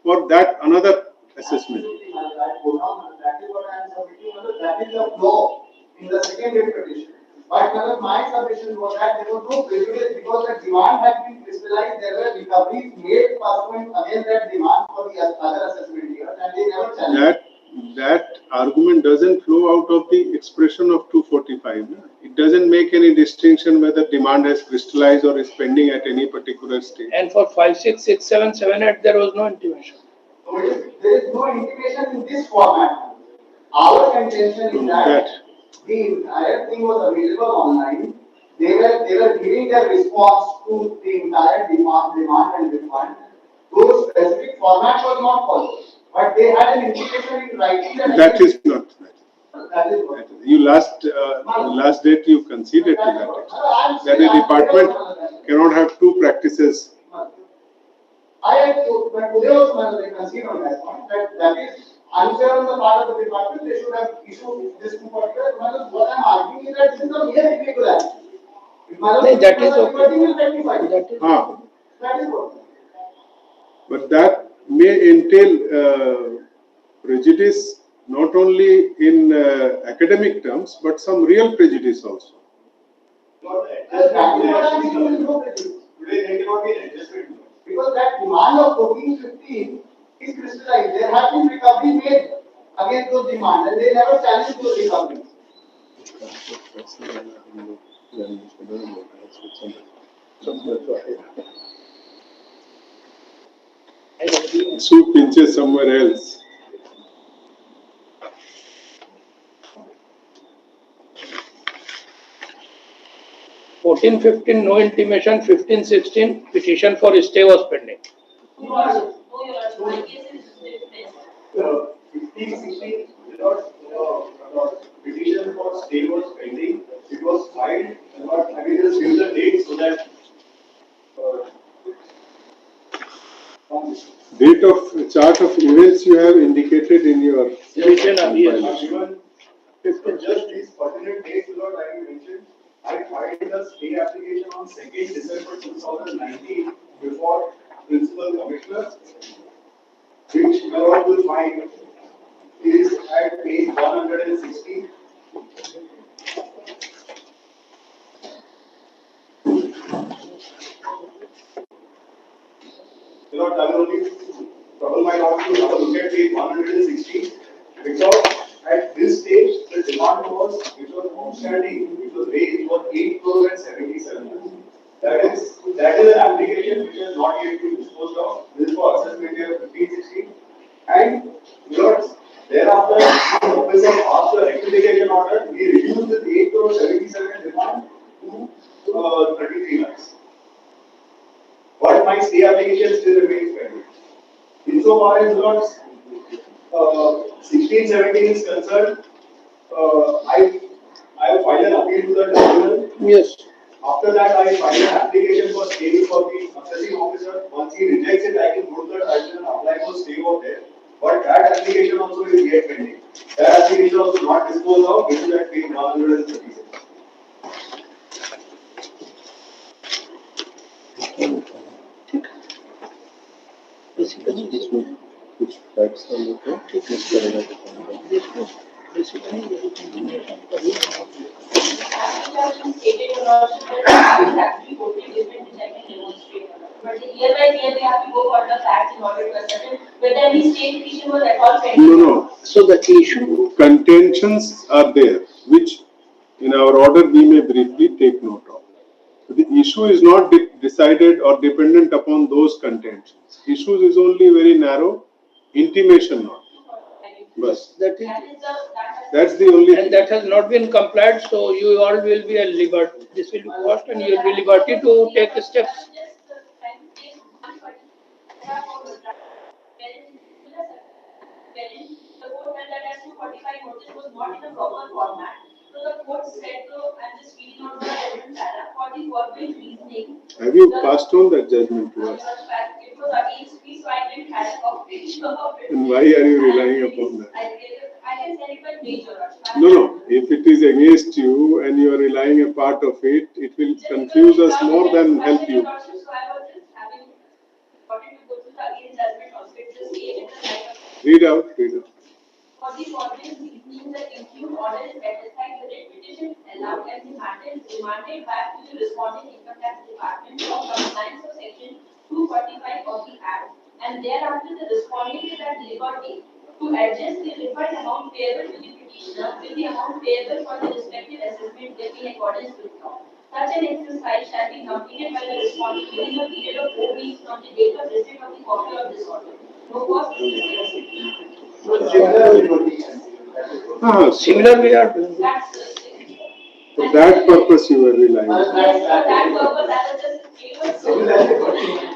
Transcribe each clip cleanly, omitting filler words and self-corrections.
for that another assessment. That is what I am submitting. That is the flaw in the second rate petition. But my submission was that there was no prejudice because the demand had been crystallized. There were recoveries made pursuant against that demand for the other assessment years, and they never challenged. That argument doesn't flow out of the expression of 245. No? It doesn't make any distinction whether demand has crystallized or is pending at any particular stage. And for 5, 6, 6, 7, 7, 8, there was no intimation. So there is no intimation in this format. Our contention is that the entire thing was available online. They were giving their response to the entire demand and refund. Those specific format was not followed, but they had an indication in writing that is not. That is what. You last date you conceded to that. That a department cannot have two practices. But today also they concede on that point that is unfair on the part of the department. They should have issued this 245. What I am arguing is that this is a mere irregularity. That is okay. That is what. But that may entail prejudice not only in academic terms, but some real prejudice also. Because that demand of 1415 is crystallized. There have been recovery made against those demands, and they never challenged those recoveries. Soup pinches somewhere else. $14, $15, no intimation. $15, $16, petition for stay was pending. 15, 16, petition for stay was pending. It was filed. I will just give the date so that. Date of chart of events you have indicated in your Division of years. Just these pertinent dates what I mentioned. I filed the stay application on 2nd December 2019 before Principal Commissioner, which you will find is at page 160. I will only trouble my dog to have a look at page 160 because at this stage the demand which was outstanding, which was raised, was 8 crore and 77. That is an application which has not yet been disposed of. This is for assessment year 15-16. And thereafter, the officer asked the rectification order. We reduced the 8 crore 77 demand to 33 lakhs. But my stay application still remains pending. Insofar as 16-17 is concerned, I filed an appeal to the tribunal. Yes. After that, I filed an application for stay for the assessing officer. Once he rejects it, I can go to the tribunal and apply for stay over there. But that application also is yet pending. That application also not disposed of, which is at page 136. कुछ facts हम लोग को टिकनेस करेगा No. So the issue contentions are there, which in our order we may briefly take note of. The issue is not decided or dependent upon those contentions. Issues is only very narrow, intimation not. But that's the only and that has not been complied, so you all will be at liberty. This will be cost and you will be liberty to take steps. The court held that as 245 notice was not in a proper format. So the court said, I'm just reading out the relevant paragraph for the following reasoning. Have you passed on that judgment to us? It was against me, so I didn't have a picture of it. And why are you relying upon that? I can send it by page or No. If it is against you and you are relying a part of it, it will confuse us more than help you. So I was just having wanted to go through the against judgment also. It just Read out, read out. For the following reasoning, the issued order is satisfied, the repetition is allowed, and the matter is remanded back to the responding income tax department for compliance of section 245 of the Act, and thereafter the respondent is at liberty to adjust the refund amount payable to the petitioner with the amount payable for the respective assessment if in accordance with law. Such an exercise shall be completed by the respondent within a period of 4 weeks from the date of receipt of the copy of this order. No cost is incurred. Similar we are doing. That's For that purpose you were relying on. yes, for that purpose, I was just curious.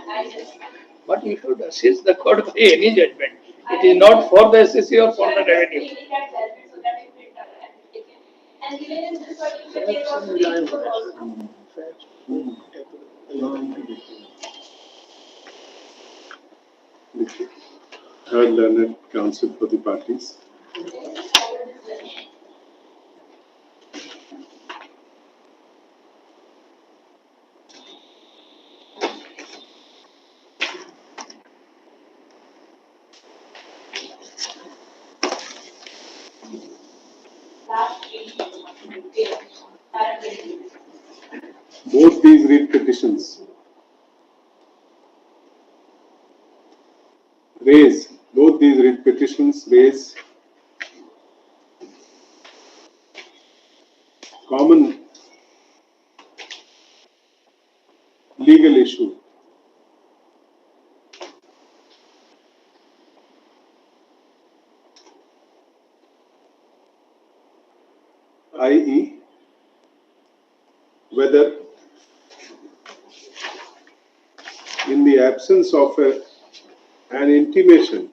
I just. But you should assist the court by any judgment. It is not for the SSC or for the revenue. And even in this particular case also, the issue was also. Heard learned counsel for the parties. Both these writ petitions raise common legal issue, i.e., whether in the absence of an intimation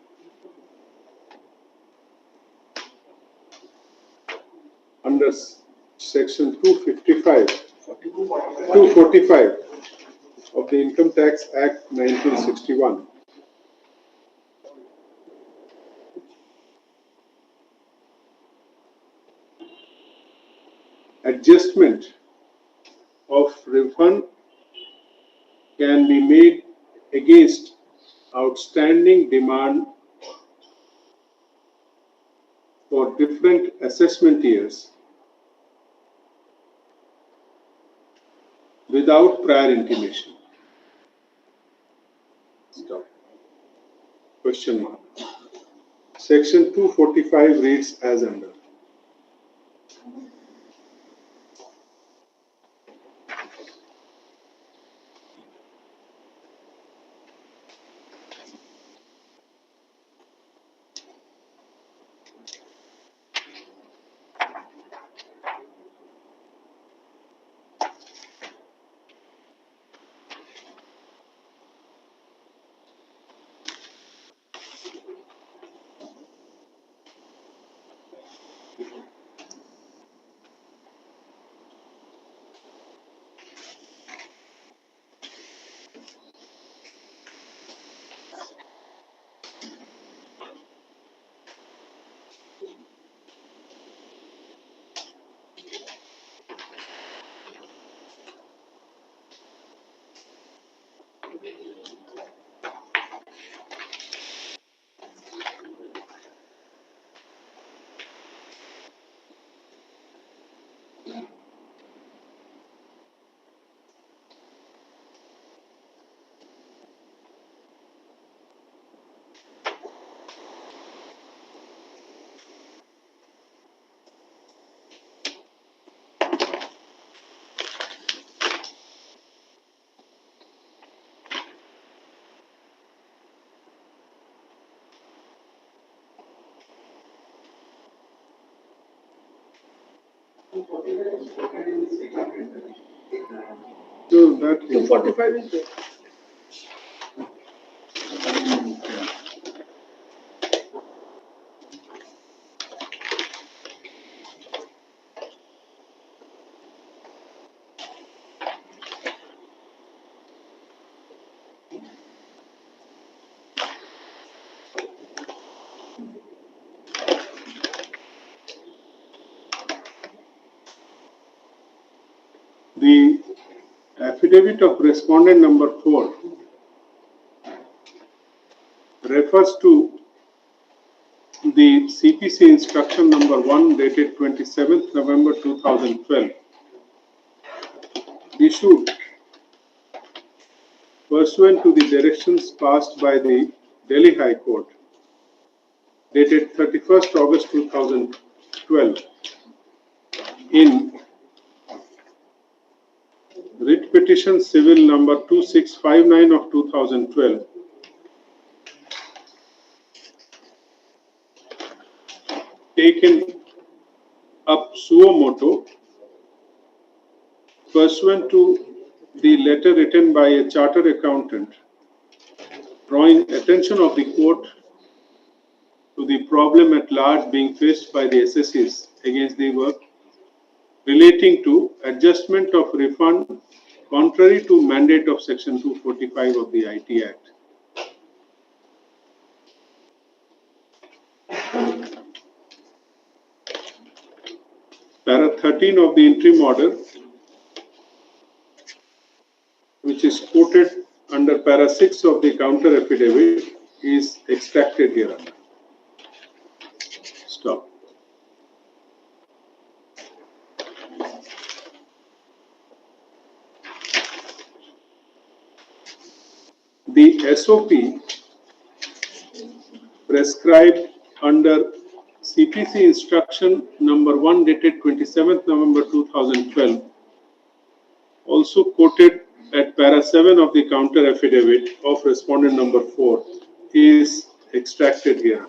under section 245 of the Income Tax Act 1961, adjustment of refund can be made against outstanding demand for different assessment years without prior intimation. Stop. Question mark. Section 245 reads as under. So that 245 is there. the affidavit of respondent number 4 refers to the CPC instruction number 1 dated 27th November 2012 issued pursuant to the directions passed by the Delhi High Court dated 31st August 2012 in writ petition civil number 2659 of 2012 taken up suo motu pursuant to the letter written by a chartered accountant drawing attention of the court to the problem at large being faced by the SSEs against the work relating to adjustment of refund contrary to mandate of section 245 of the IT Act. Para 13 of the interim order, which is quoted under para 6 of the counter affidavit, is extracted hereunder. Stop. The SOP prescribed under CPC instruction number 1 dated 27th November 2012, also quoted at para 7 of the counter affidavit of respondent number 4, is extracted here.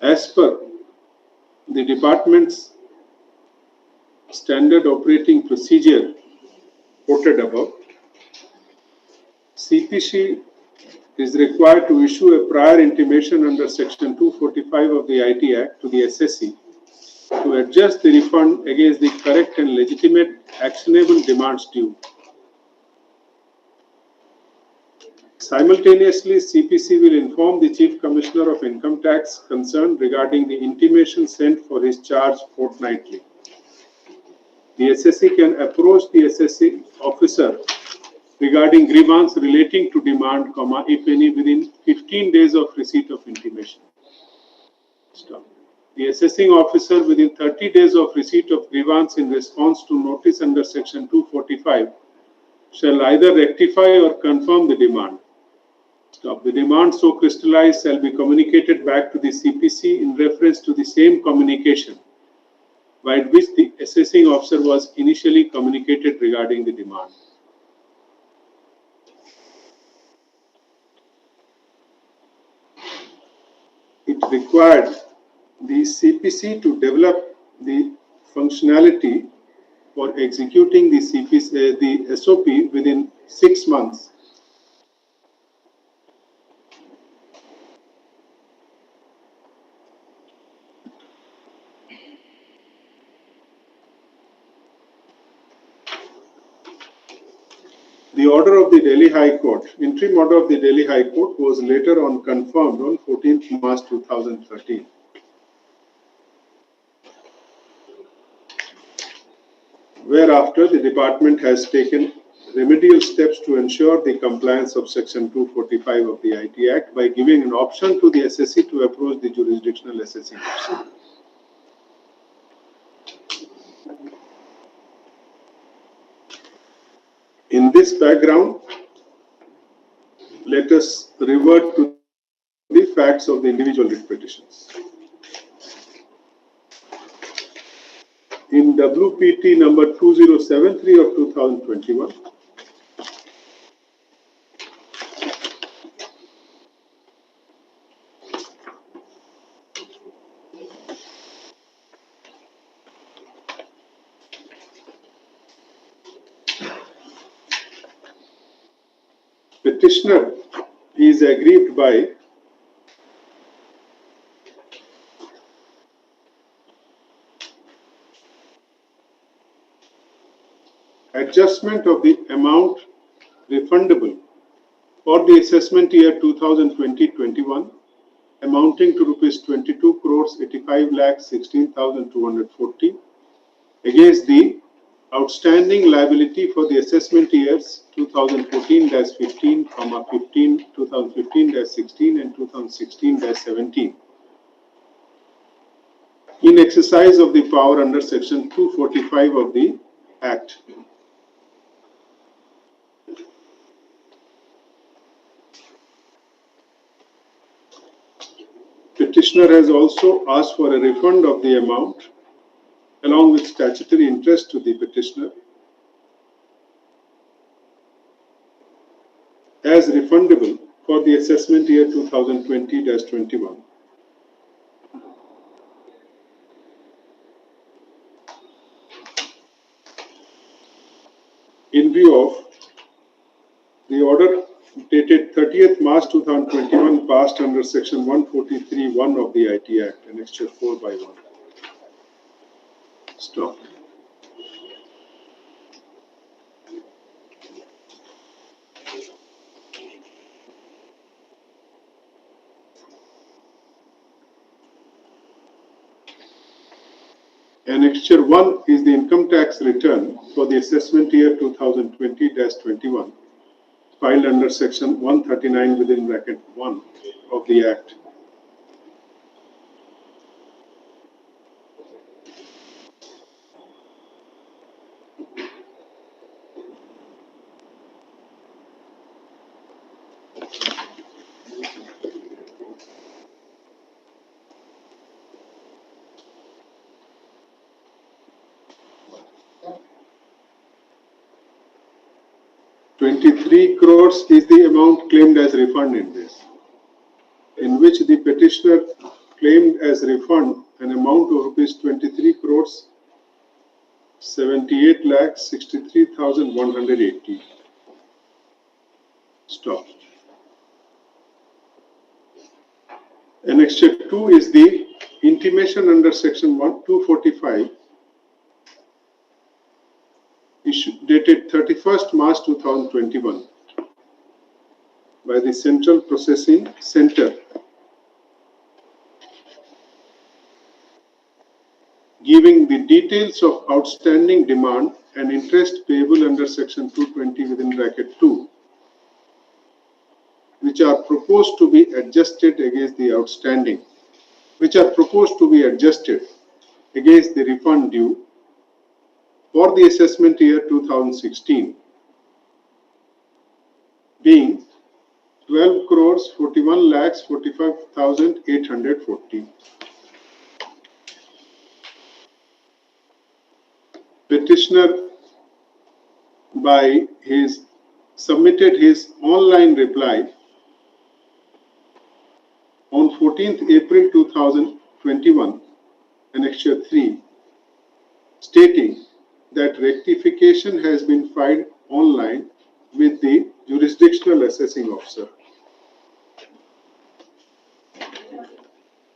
As per the department's standard operating procedure quoted above, CPC is required to issue a prior intimation under section 245 of the IT Act to the SSE to adjust the refund against the correct and legitimate actionable demands due. Simultaneously, CPC will inform the Chief Commissioner of Income Tax concerned regarding the intimation sent for his charge fortnightly. The SSE can approach the SSE officer regarding grievance relating to demand, if any, within 15 days of receipt of intimation. Stop. The assessing officer within 30 days of receipt of grievance in response to notice under section 245 shall either rectify or confirm the demand. Stop. The demand so crystallized shall be communicated back to the CPC in reference to the same communication by which the assessing officer was initially communicated regarding the demand. It required the CPC to develop the functionality for executing the the SOP within 6 months. The order of the Delhi High Court, interim order of the Delhi High Court, was later on confirmed on 14th March 2013. Whereafter, the department has taken remedial steps to ensure the compliance of section 245 of the IT Act by giving an option to the SSE to approach the jurisdictional assessing officer. In this background, let us revert to the facts of the individual writ petitions. In WPT number 2073 of 2021, petitioner is aggrieved by adjustment of the amount refundable for the assessment year 2020-21 amounting to rupees 22 crores 85 lakhs 16,240 against the outstanding liability for the assessment years 2014-15, 2015-16 and 2016-17 in exercise of the power under section 245 of the Act. Petitioner has also asked for a refund of the amount along with statutory interest to the petitioner as refundable for the assessment year 2020-21. In view of the order dated 30th March 2021 passed under section 143(1) of the IT Act, annexure 4/1. Stop. Annexure 1 is the income tax return for the assessment year 2020-21 filed under section 139 within bracket 1 of the Act. ₹23 crores is the amount claimed as refund in this, in which the petitioner claimed as refund an amount of rupees 23 crores 78 lakhs 63,180. Stop. Annexure 2 is the intimation under section 245 dated 31st March 2021 by the Central Processing Center giving the details of outstanding demand and interest payable under section 220 within bracket 2, which are proposed to be adjusted against the outstanding, against the refund due for the assessment year 2016, being 12 crores 41 lakhs 45,840. Petitioner submitted his online reply on 14th April 2021, annexure 3, stating that rectification has been filed online with the jurisdictional assessing officer.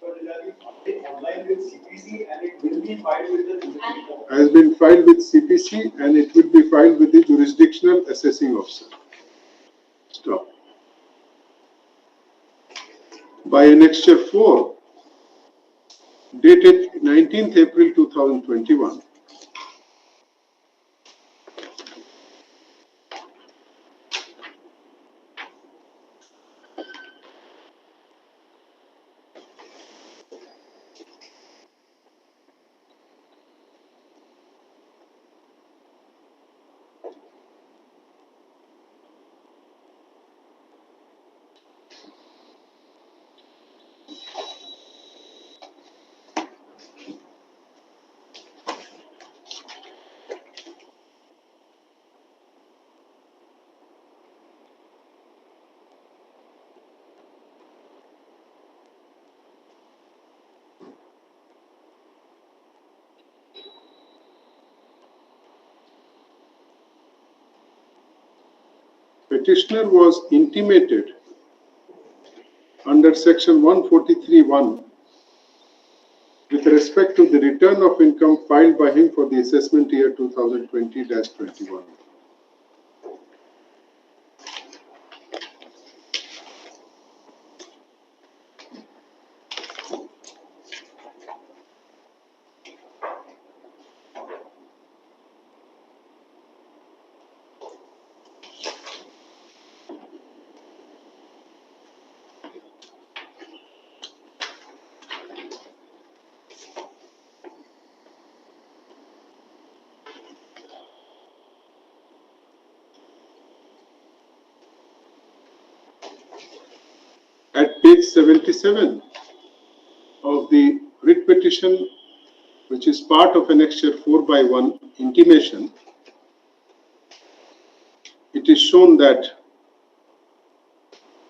Online with CPC and it will be filed with the jurisdictional. Has been filed with CPC and it will be filed with the jurisdictional assessing officer. Stop. By annexure 4, dated 19th April 2021, petitioner was intimated under section 143(1) with respect respect to the return of income filed by him for the assessment year 2020-21. At page 77 of the writ petition, which is part of annexure 4/1 intimation, it is shown that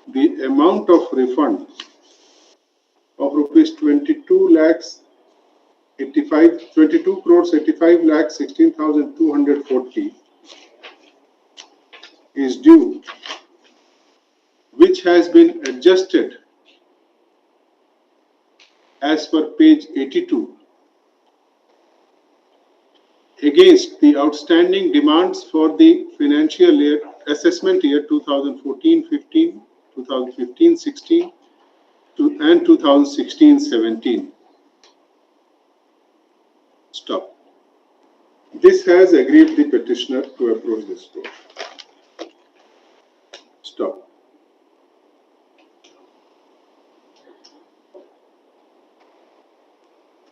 the amount of refund of rupees 22 lakhs 22 crores 85 lakhs 16,240 is due, which has been adjusted as per page 82 against the outstanding demands for the financial year assessment year 2014-15, 2015-16 and 2016-17. Stop. This has aggrieved the petitioner to approach this court. Stop.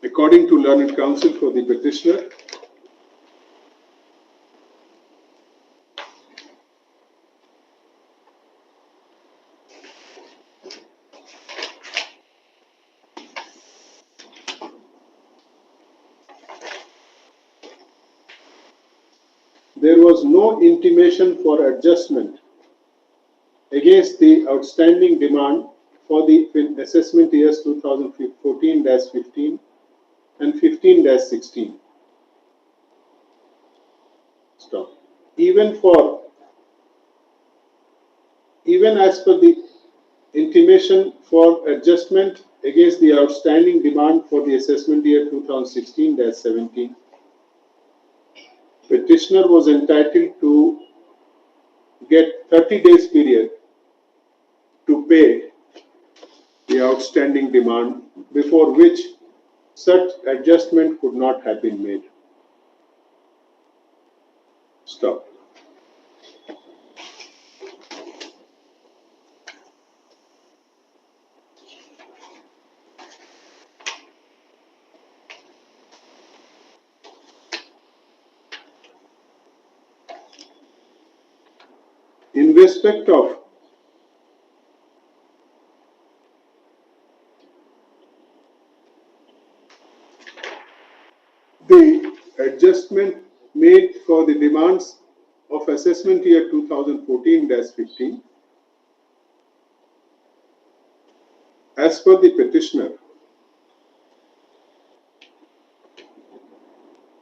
According to learned counsel for the petitioner, there was no intimation for adjustment against the outstanding demand for the assessment years 2014-15 and 15-16. Stop. Even as per the intimation for adjustment against the outstanding demand for the assessment year 2016-17, petitioner was entitled to get 30 days period to pay the outstanding demand, before which such adjustment could not have been made. Stop. In respect of the adjustment made for the demands of assessment year 2014-15, as per the petitioner,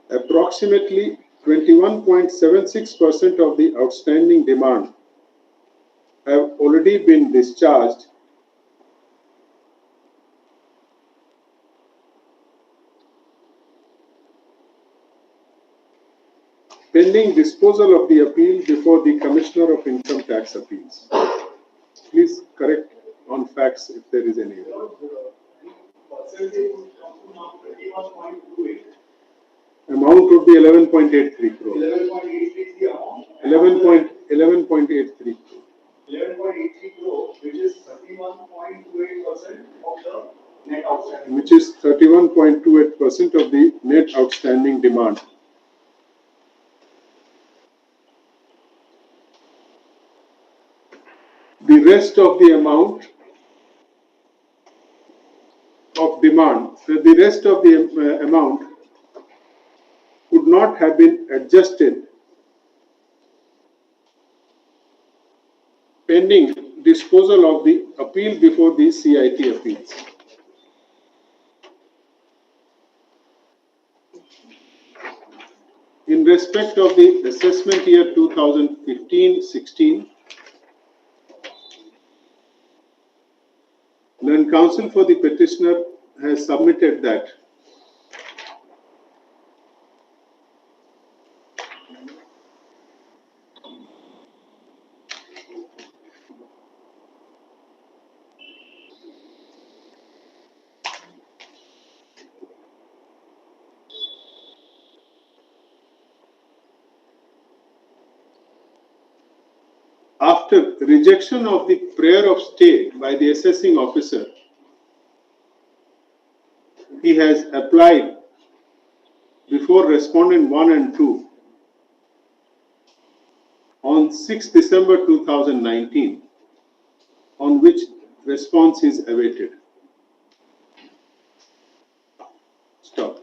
approximately 21.76% of the outstanding demand have already been discharged pending disposal of the appeal before the Commissioner of Income Tax Appeals. Please correct on facts if there is any error. Percentage would come to now 31.28. Amount would be 11.83 crore. 11.83 is the amount. 11.83 crore. 11.83 crore, which is 31.28% of the net outstanding. Which is 31.28% of the net outstanding demand. The rest of the amount of demand, the rest of the amount could not have been adjusted pending disposal of the appeal before the CIT appeals. In respect of the assessment year 2015-16, Learned counsel for the petitioner has submitted that After rejection of the prayer of stay by the assessing officer, he has applied before respondent 1 and 2 on 6 December 2019, on which response is awaited. Stop.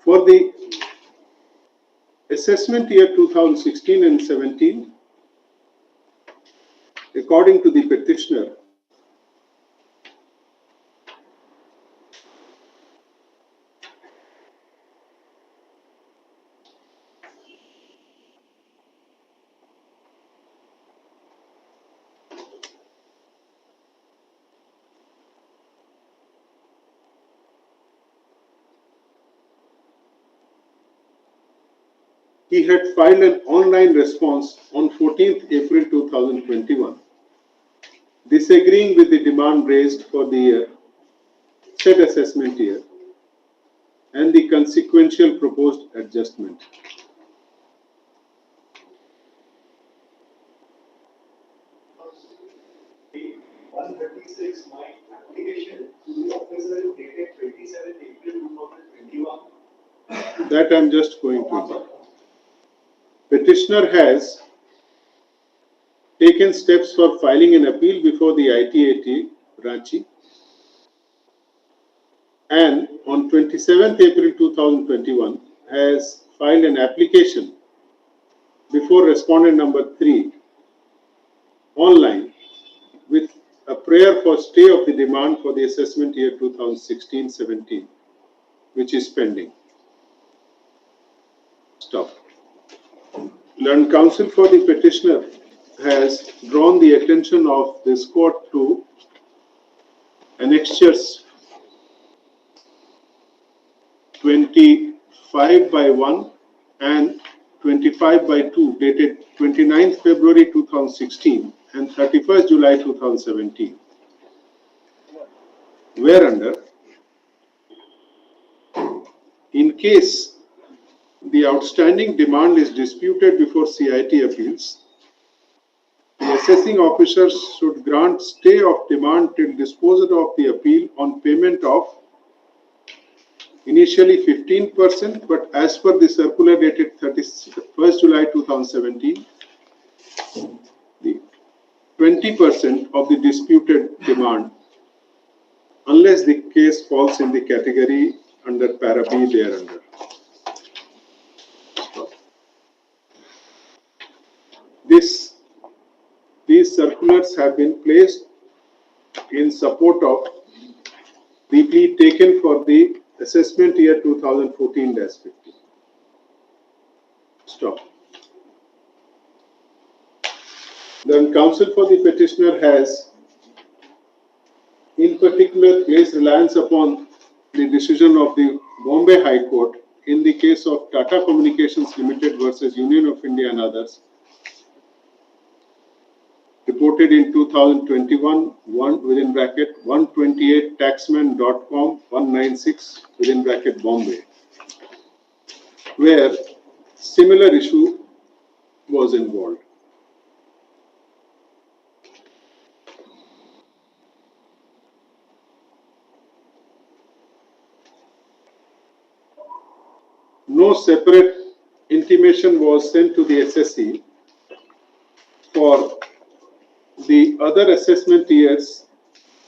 For the assessment year 2016 and 17, according to the petitioner, he had filed an online response on 14th April 2021, disagreeing with the demand raised for the year, said assessment year, and the consequential proposed adjustment. The 136, my application to the officer is dated 27 April 2021. That I am just going to. Petitioner has taken steps for filing an appeal before the ITAT, Ranchi, and on 27th April 2021 has filed an application before respondent number 3 online with a prayer for stay of the demand for the assessment year 2016-17, which is pending. Stop. Learned counsel for the petitioner has drawn the attention of this court to annexures 25/1 and 25/2 dated 29th February 2016 and 31st July 2017, whereunder, in case the outstanding demand is disputed before CIT appeals, the assessing officers should grant stay of demand till disposal of the appeal on payment of initially 15%, but as per the circular dated 31st July 2017, the 20% of the disputed demand, unless the case falls in the category under para B thereunder. These circulars have been placed in support of the plea taken for the assessment year 2014-15. Stop. The counsel for the petitioner has in particular placed reliance upon the decision of the Bombay High Court in the case of Tata Communications Limited versus Union of India and others, reported in 2021, 128 taxman.com 196 Bombay, where similar issue was involved. No separate intimation was sent to the SSC for the other assessment years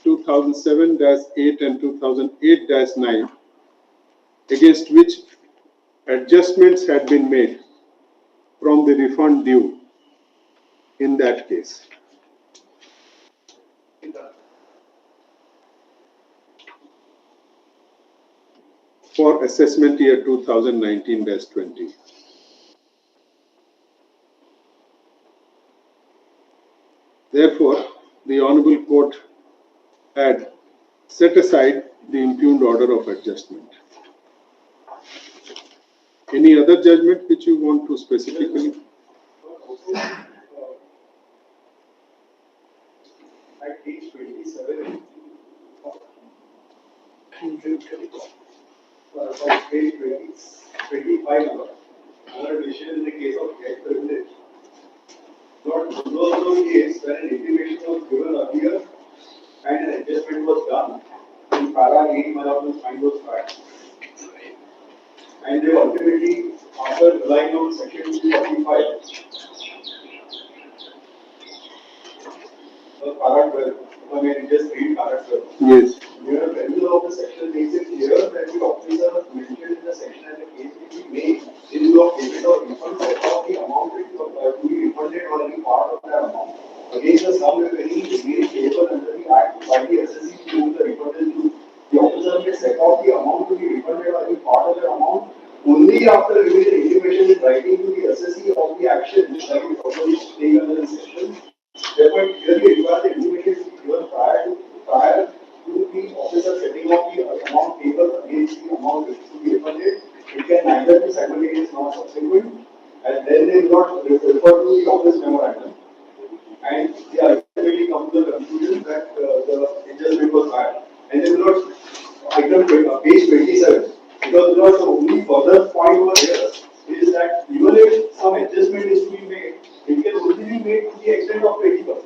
2007-8 and 2008-9, against which adjustments had been made from the refund due in that case. for assessment year 2019-20. Therefore, the Honorable Court had set aside the impugned order of adjustment. Any other judgment which you want to specifically? At page 27, page 25, another decision in the case of get privilege. Not those case where an intimation was given earlier and an adjustment was done. In para 8, my office fine was filed. And they ultimately, after relying on section 245, para 12, I mean, just read para 12. Yes. Here, the premise of the section makes it clear that the officer mentioned in the section as a case which he made in lieu of payment or refund set off the amount to be refunded or any part of that amount against the sum if any remains payable under the act by the SSC to whom the refund is due. The officer may set off the amount to be refunded or any part of the amount only after giving the intimation in writing to the SSC of the action which shall be properly taken under this section. Therefore, it clearly requires the intimation to be given prior to the officer setting off the amount payable against the amount to be refunded. It can neither be simultaneous nor subsequent, and then they will not refer to the office memorandum. And they ultimately come to the conclusion that the adjustment was bad. And they will not, page 27, because the only further point over here is that even if some adjustment is to be made, it can only be made to the extent of 20%.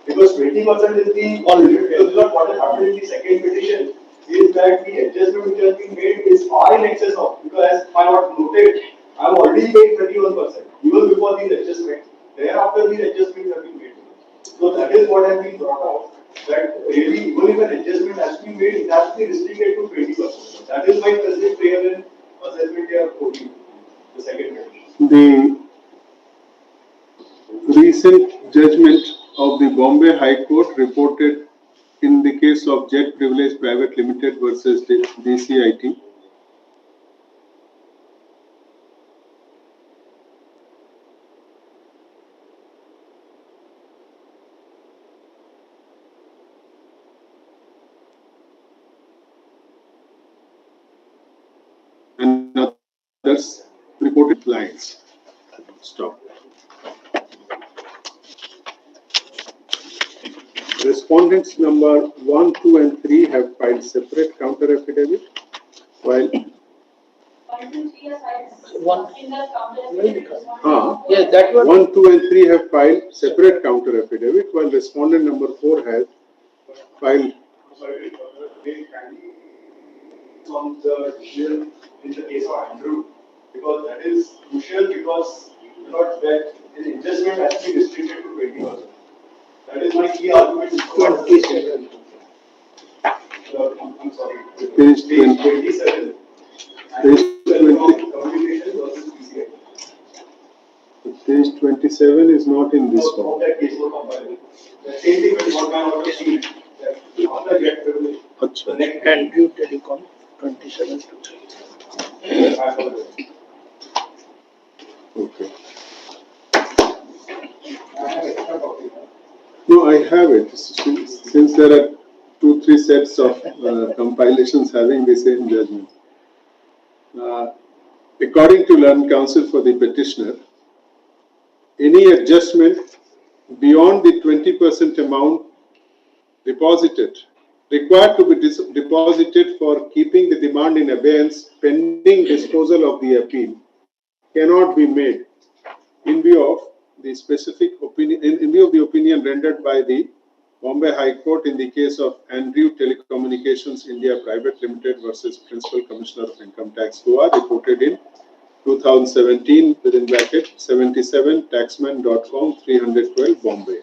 Because 20% is the because what has happened in the second petition is that the adjustment which has been made is far in excess of, because as I have noted, I have already paid 31%, even before these adjustments. Thereafter, these adjustments have been made. So that is what has been brought out. That really, even if an adjustment has to be made, it has to be restricted to 20%. That is why President Prayer in assessment year 14, the second petition. The recent judgment of the Bombay High Court reported in the case of Jet Privilege Private Limited versus DCIT. And others reported lines. Stop. Respondents number 1, 2, and 3 have filed separate counter affidavit, while 1, 2, 3 are filed. One. In the counter. Yes, that one. 1, 2, and 3 have filed separate counter affidavit, while respondent number 4 has filed. Sorry, very kindly on the decision in the case of Andrew, because that is crucial because not that an adjustment has to be restricted to 20%. That is my key argument. 27. I'm sorry. Page 27. Page 20. Communication versus PCI. Page 27 is not in this So, form. that case will compile. The same thing with what I already seen. After get privilege. The next And View Telecom 27 to 3. I apologize. Okay. I have extra copy. No, I have it. Since there are 2, 3 sets of compilations having the same judgment. According to learned counsel for the petitioner, any adjustment beyond the 20% amount deposited required to be deposited for keeping the demand in abeyance pending disposal of the appeal cannot be made in view of the specific opinion, in view of the opinion rendered by the Bombay High Court in the case of Andrew Telecommunications India Private Limited versus Principal Commissioner of Income Tax Goa, reported in 2017 within bracket 77 taxman.com 312 Bombay.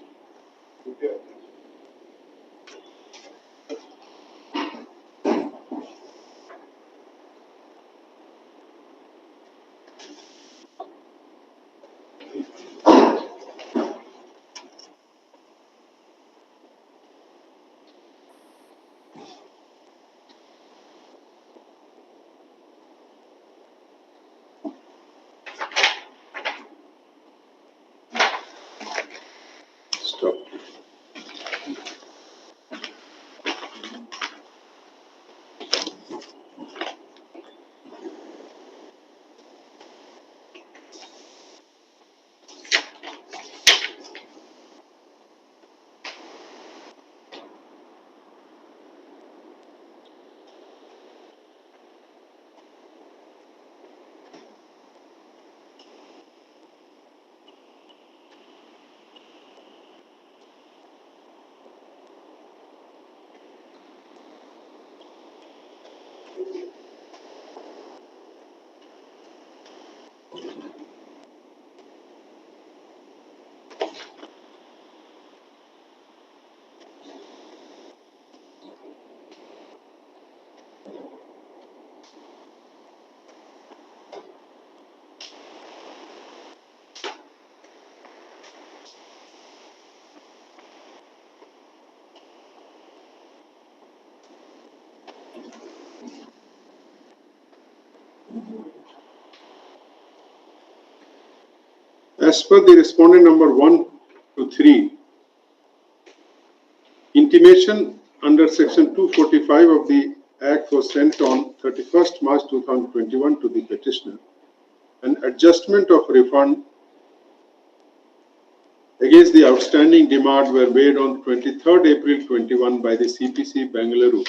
As per the respondent number 1 to 3, intimation under section 245 of the Act was sent on 31st March 2021 to the petitioner. An adjustment of refund against the outstanding demand were made on 23rd April 21 by the CPC Bengaluru.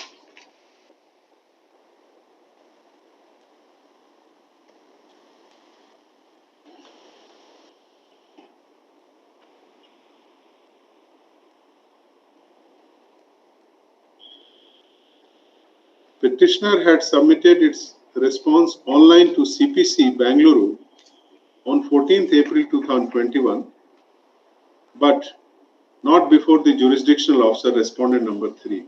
Petitioner had submitted its response online to CPC Bengaluru on 14th April 2021, but not before the jurisdictional officer respondent number 3.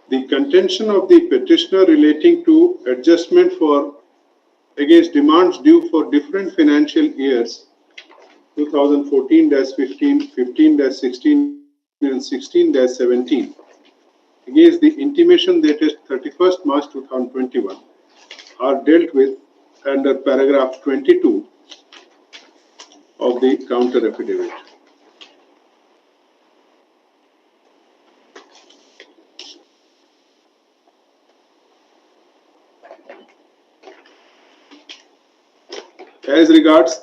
The contention of the petitioner relating to adjustment for against demands due for different financial years 2014-15, 15-16 and 16-17 against the intimation dated 31st March 2021 are dealt with under paragraph 22 of the counter affidavit. As regards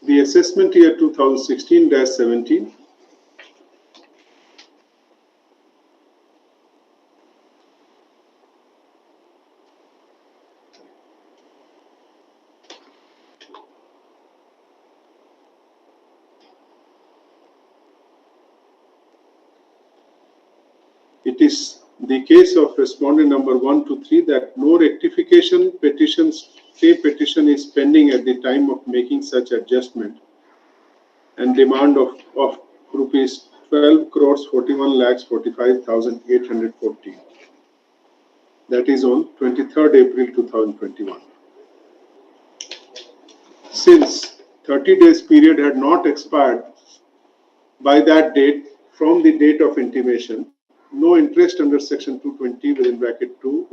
the assessment year 2016-17, it is the case of respondent number 1 to 3 that no rectification stay petition is pending at the time of making such adjustment, and demand of rupees 12 crores 41 lakhs 45,840. That is on 23rd April 2021. Since 30 days period had not expired by that date from the date of intimation, no interest under section 220 within bracket 2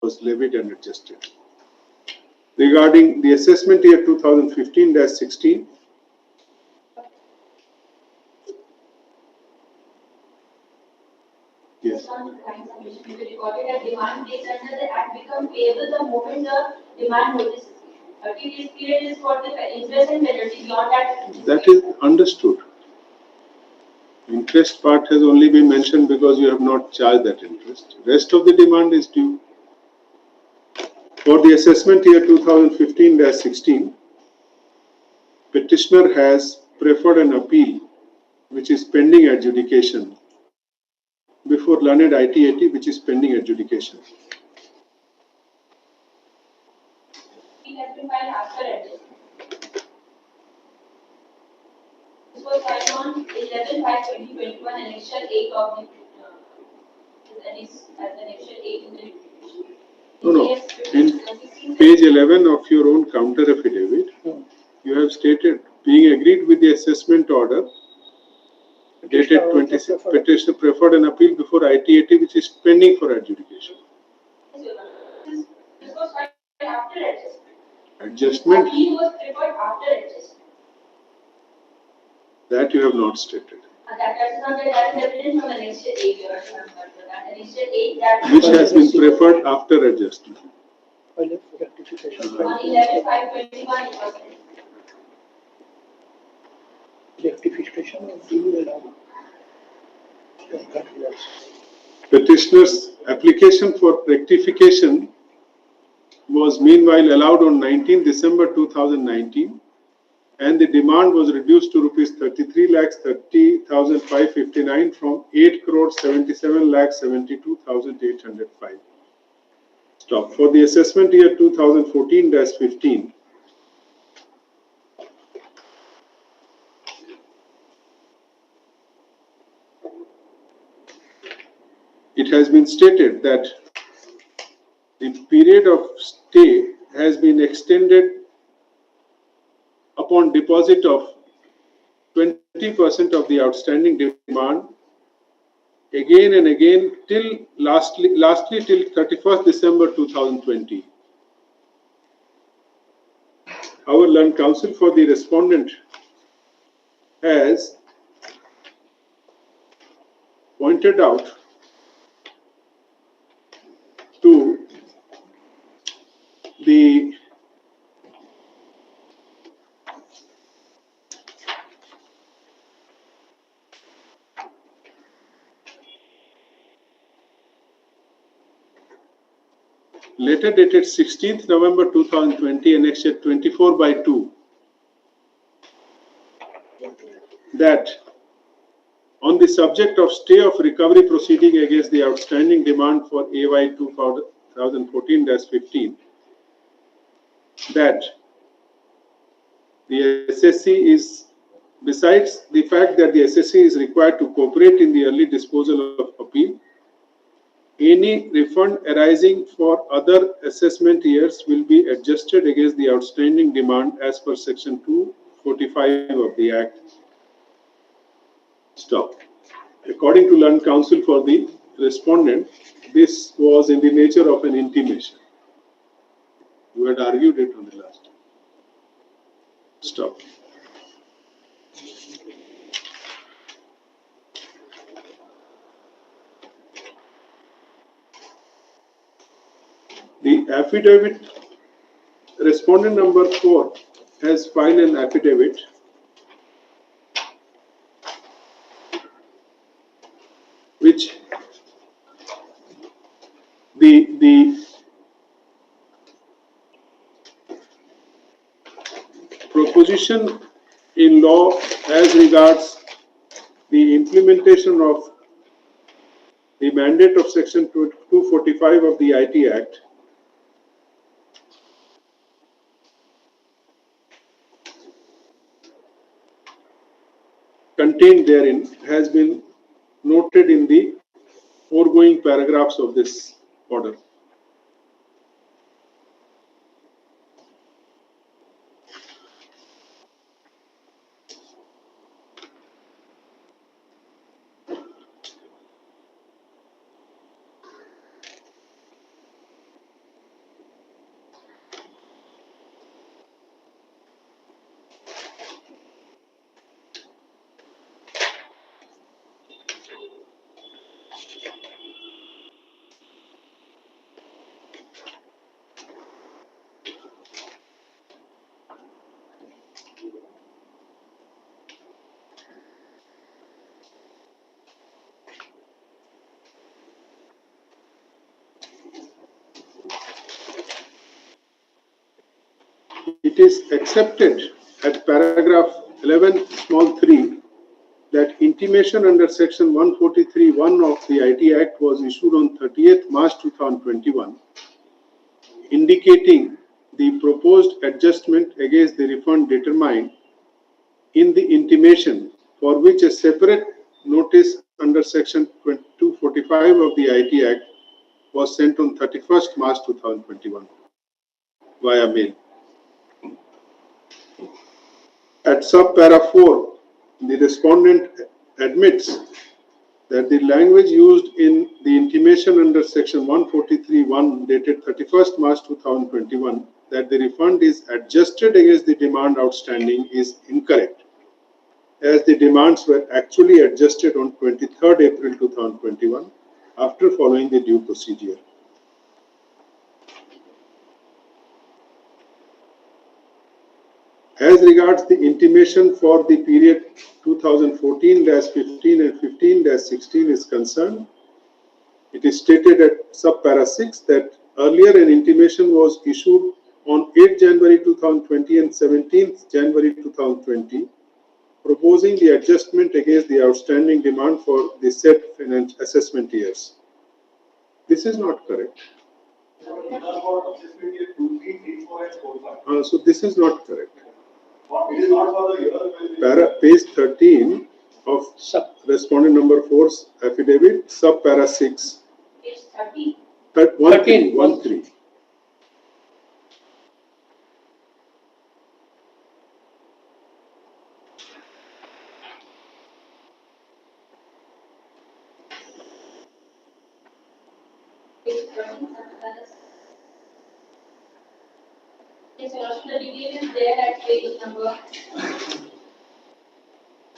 was levied and adjusted. Regarding the assessment year 2015-16, yes. On client submission, if you recorded a demand placed under the act become payable the moment the demand notice is issued. 30 days period is for the interest and penalty, beyond that. That is understood. Interest part has only been mentioned because you have not charged that interest. Rest of the demand is due. For the assessment year 2015-16, petitioner has preferred an appeal which is pending adjudication before learned ITAT which is pending adjudication. It has been filed after adjustment. This was filed on 11/5/2021, annexure 8 of the annexure 8 in the No. In page 11 of your own counter affidavit, you have stated being agreed with the assessment order dated 26. Petitioner preferred an appeal before ITAT which is pending for adjudication. This was filed after adjustment. Adjustment Appeal was preferred after adjustment. that you have not stated. That's evidence from Annexure 8, Your Honor. That Annexure 8 that Which has been preferred after adjustment. File of rectification. on 11/5/21 it was sent. Rectification of due allowed. Petitioner's application for rectification was meanwhile allowed on 19 December 2019 and the demand was reduced to rupees 33,30,559 from 8 crore 77,72,805. Stop. For the assessment year 2014-15, it has been stated that the period of stay has been extended upon deposit of 20% of the outstanding demand again and again till lastly till 31st December 2020. Our learned counsel for the respondent has pointed out to the letter dated 16th November 2020, Annexure 24/2, that on the subject of stay of recovery proceeding against the outstanding demand for AY 2014-15, that the SSC is, besides the fact that the SSC is required to cooperate in the early disposal of appeal, any refund arising for other assessment years will be adjusted against the outstanding demand as per section 245 of the Act. Stop. According to learned counsel for the respondent, this was in the nature of an intimation. You had argued it on the last. Stop. The affidavit, respondent number 4 has filed an affidavit which the proposition in law as regards the implementation of the mandate of section 245 of the IT Act contained therein has been noted in the foregoing paragraphs of this order. It is accepted at paragraph 11 small 3 that intimation under section 143(1) of the IT Act was issued on 30th March 2021, indicating the proposed adjustment against the refund determined in the intimation, for which a separate notice under section 245 of the IT Act was sent on 31st March 2021 via mail. At subpara 4, the respondent admits that the language used in the intimation under section 143(1) dated 31st March 2021, that the refund is adjusted against the demand outstanding is incorrect, as the demands were actually adjusted on 23rd April 2021 after following the due procedure. As regards the intimation for the period 2014-15 and 15-16 is concerned, it is stated at subpara 6 that earlier an intimation was issued on 8 January 2020 and 17 January 2020, proposing the adjustment against the outstanding demand for the said assessment years. This is not correct. So this is not correct. It is not for the year. Page 13 of respondent number 4's affidavit, subpara 6. Page 30. 13. Page 13. Yes, Your Honor, the detail is there at page number.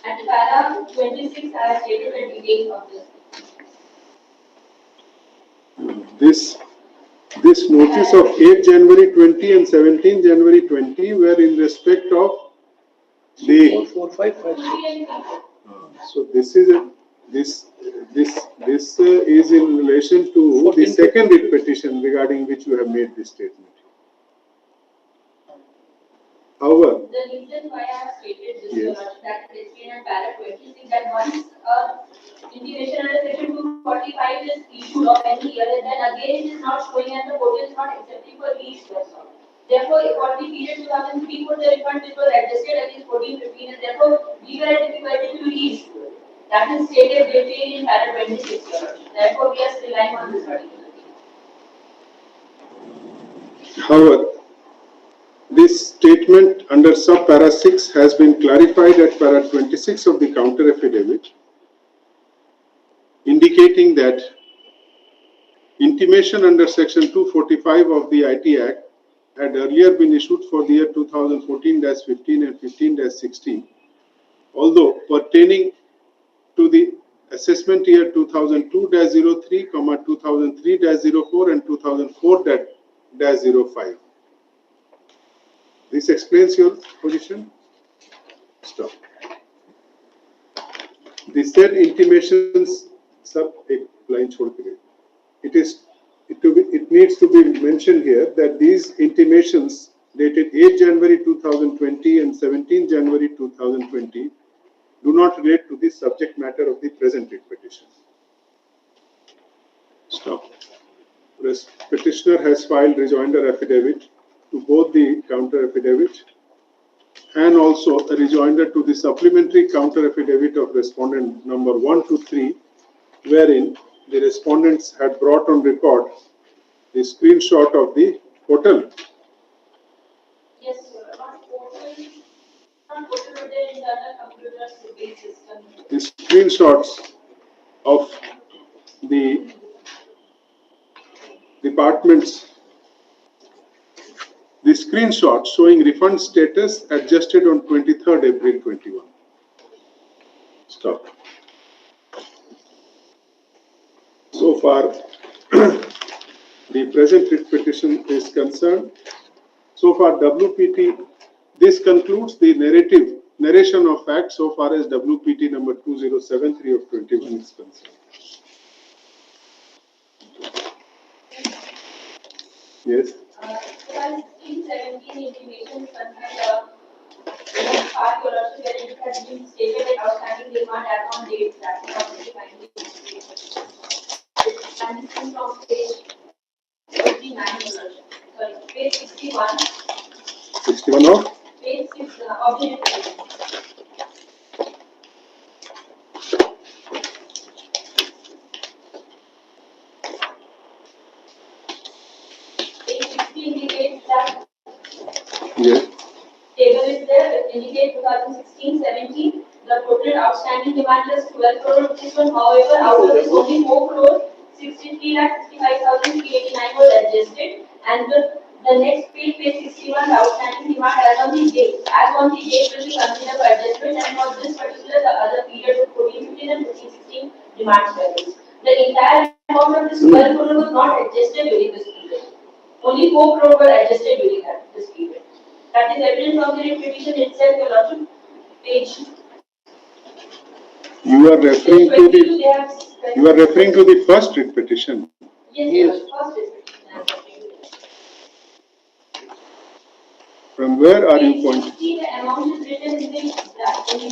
At para 26, I have stated the details of this. This notice of 8 January 20 and 17 January 20 were in respect of the 4, 5, 5, 6. so this is is in relation to 14. the second writ petition regarding which you have made this statement. However, The reason why I have stated this, Yes. Your Honor, that is explained in para 26, that once intimation under section 245 is issued of any year, then again it is not showing and the portal is not accepting for each person. Therefore, for the period 2003 for the refund which was adjusted against 14-15, and therefore we were at difficulty to reach. That is stated briefly in para 26, Your Honor. Therefore, we are relying on this particular thing. However, this statement under subpara 6 has been clarified at para 26 of the counter affidavit, indicating that intimation under section 245 of the IT Act had earlier been issued for the year 2014-15 and 15-16, although pertaining to the assessment year 2002-03, 2003-04 and 2004-05. This explains your position? Stop. The said intimations sub line chhod ke it needs to be mentioned here that these intimations dated 8 January 2020 and 17 January 2020 do not relate to the subject matter of the present writ petition. Stop. Petitioner has filed rejoinder affidavit to both the counter affidavit and also a rejoinder to the supplementary counter affidavit of respondent number 1 to 3, wherein the respondents had brought on record the screenshot of the portal. Yes, sir. Not portal, but the internal computer-based system. The screenshots of the departments, the screenshot showing refund status adjusted on 23rd April 21. Stop. So far, the present writ petition is concerned. So far, WPT, this concludes the narration of facts so far as WPT number 2073 of 21 is concerned. Yes. So as 16-17 intimation concerned, part your Lordship, wherein it has been stated that outstanding demand as on date, that is already finding and this is from page 59, your Lordship. Sorry, page 61. 61 of? Page 6 of the petition. Page 60 indicates that Yes. table is there, indicate 2016-17, the total outstanding demand is 12 crore rupees, however, out of this only 4 crore 63,65,389 was adjusted, and the The next page, page 61, the outstanding demand as on the date. As on the date will be considered for adjustment, and for this particular, the other period of 1415 and 1416 demand levels. The entire amount of this 12 crore was not adjusted during this period. Only 4 crore were adjusted during this period. That is evidence of the petition itself, Your Lordship. Page You are referring to 22, they the have you are referring to the first writ petition. yes, first is petition. I am referring to this. From where are you Page pointing? 60, the amount is written in the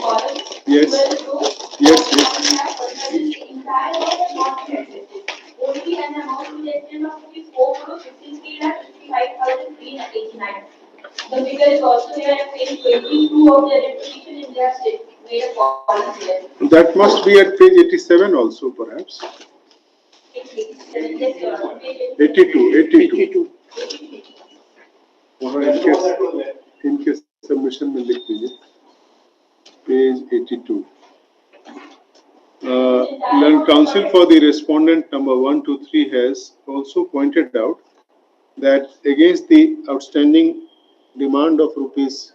column. Yes. 12 crore. Yes, yes. The entire amount has not been adjusted. Only an amount to the extent of 4 crore 53,55,389. The figure is also there at page 22 of the repetition in their state made a column there. That must be at page 87 also, perhaps. Page 87, yes, Your Honor. Page 82. 82. इनके submission में लिख दीजिए page 82. Learned counsel for the respondent number 1, 2, 3 has also pointed out that against the outstanding demand of rupees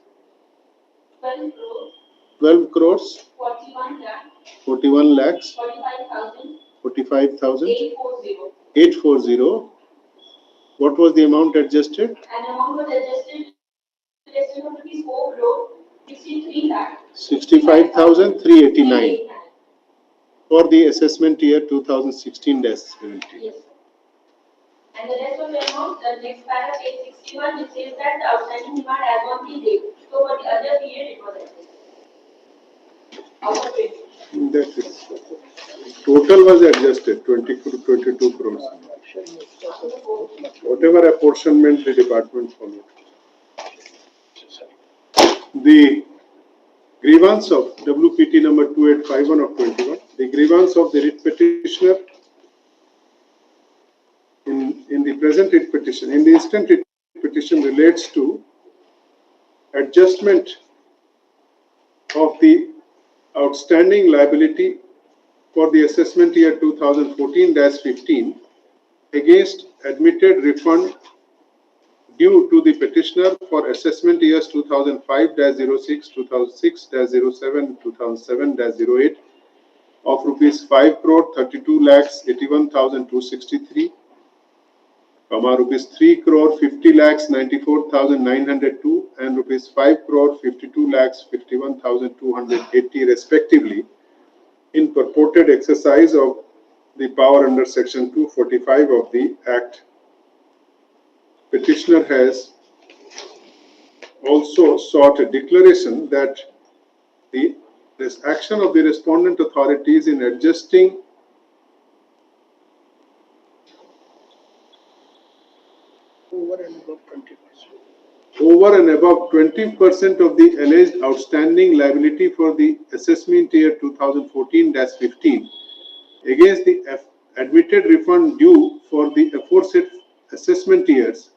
12 crore 12 crores 41 lakh 41 lakhs 45,000 840, 840. what was the amount adjusted? An amount was adjusted to the extent of rupees 4 crore 63 lakh 65,389 for the assessment year 2016-17. Yes. And the rest of the amount, the next paragraph, page 61, it says that the outstanding demand as on the date. So for the other period, it was adjusted. Out of it. That is total was adjusted 22 crores. Whatever apportionment the department followed. The grievance of WPT number 2851 of 21, the grievance of the writ petitioner in the present writ petition, in the instant writ petition relates to adjustment of the outstanding liability for the assessment year 2014-15 against admitted refund due to the petitioner for assessment years 2005-06, 2006-07, 2007-08 of rupees 5 crore 32 lakhs 81,263, rupees 3 crore 50 lakhs 94,902 and rupees 5 crore 52 lakhs 51,280 respectively in purported exercise of the power under section 245 of the Act. Petitioner has also sought a declaration that this action of the respondent authorities in adjusting over and above 20% of the alleged outstanding liability for the assessment year 2014-15 against the admitted refund due for the aforesaid assessment years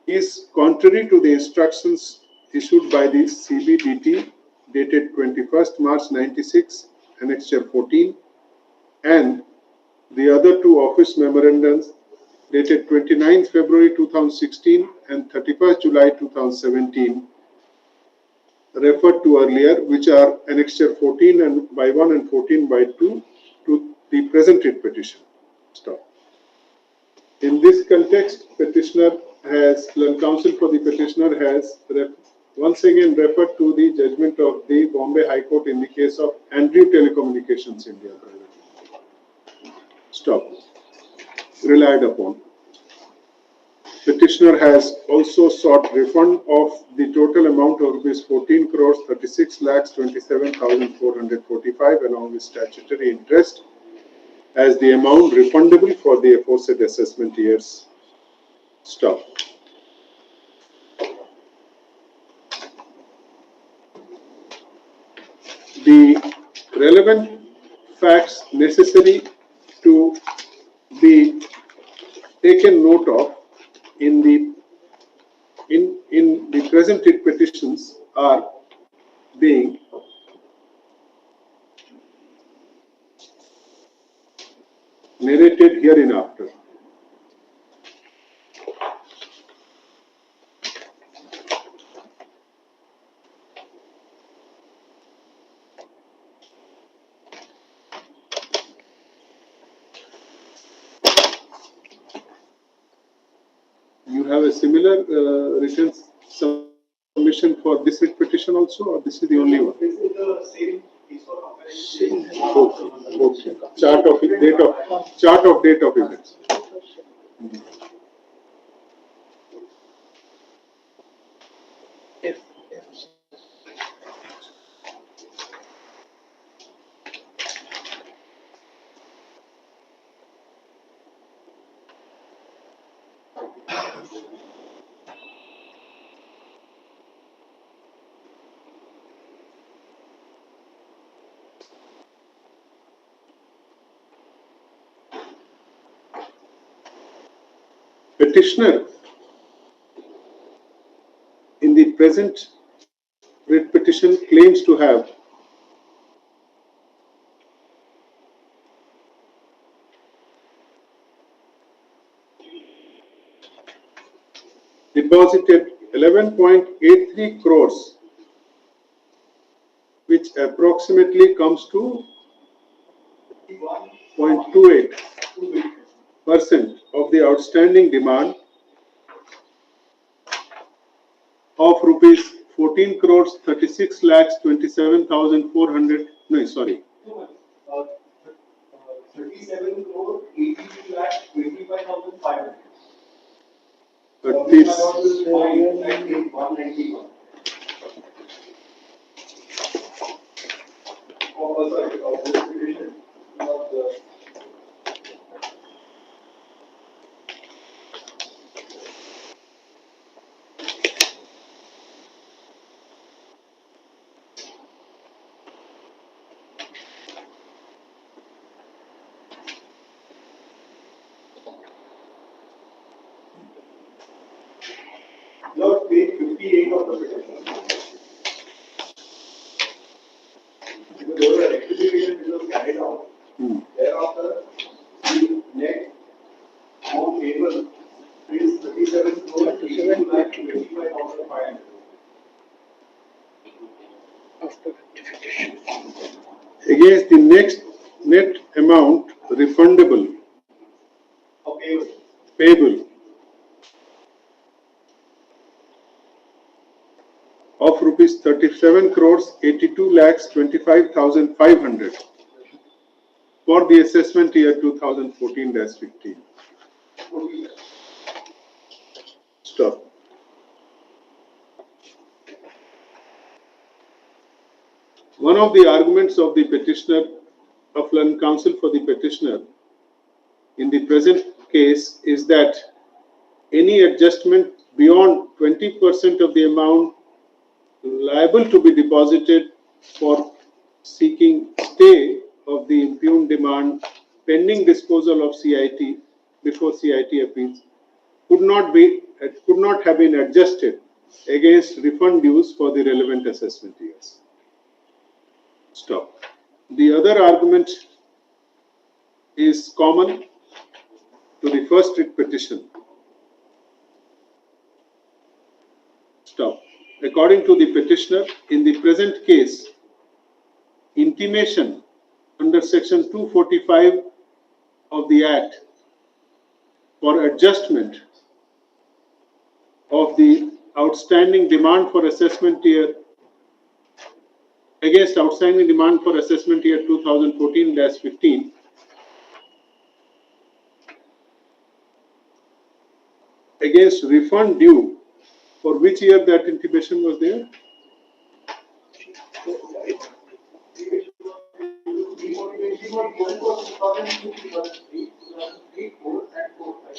is contrary to the instructions issued by the CBDT dated 21st March 96, Annexure 14, and the other two office memorandums dated 29th February 2016 and 31st July 2017 referred to earlier, which are Annexure 14 and by 1 and 14 by 2 to the present writ petition. Stop. In this context, learned counsel for the petitioner has once again referred to the judgment of the Bombay High Court in the case of Andrew Telecommunications India Private. Stop. Relied upon. Petitioner has also sought refund of the total amount of rupees 14 crores 36 lakhs 27,445 along with statutory interest as the amount refundable for the aforesaid assessment years. Stop. The relevant facts necessary to be taken note of in the present writ petitions are being narrated hereinafter. you have a similar written submission for this writ petition also, or this is the only one? This is the same piece for comparison. Okay. Chart of date of events. If Petitioner in the present writ petition claims to have deposited 11.83 crores, which approximately comes to 0.28% of the outstanding demand of rupees 14 crores 36 lakhs 27,400. No, sorry. 37 crore 82 lakh 25,500. But this, 191. Oh, sorry, of this petition, not the. Lord, page 58 of the petition. Because there was a rectification which was carried out. Thereafter, the net amount payable is 37 crore 82 lakh 25,500. after rectification. against the next net amount refundable, Okay. payable of rupees 37 crores 82 lakhs 25,500 for the assessment year 2014-15. Stop. One of the arguments of the petitioner, of learned counsel for the petitioner in the present case is that any adjustment beyond 20% of the amount liable to be deposited for seeking stay of the impugned demand pending disposal of CIT before CIT appeals could not have been adjusted against refund dues for the relevant assessment years. Stop. The other argument is common to the first writ petition. Stop. According to the petitioner, in the present case, intimation under section 245 of the Act for adjustment of the outstanding demand for assessment year against outstanding demand for assessment year 2014-15 against refund due, for which year that intimation was there?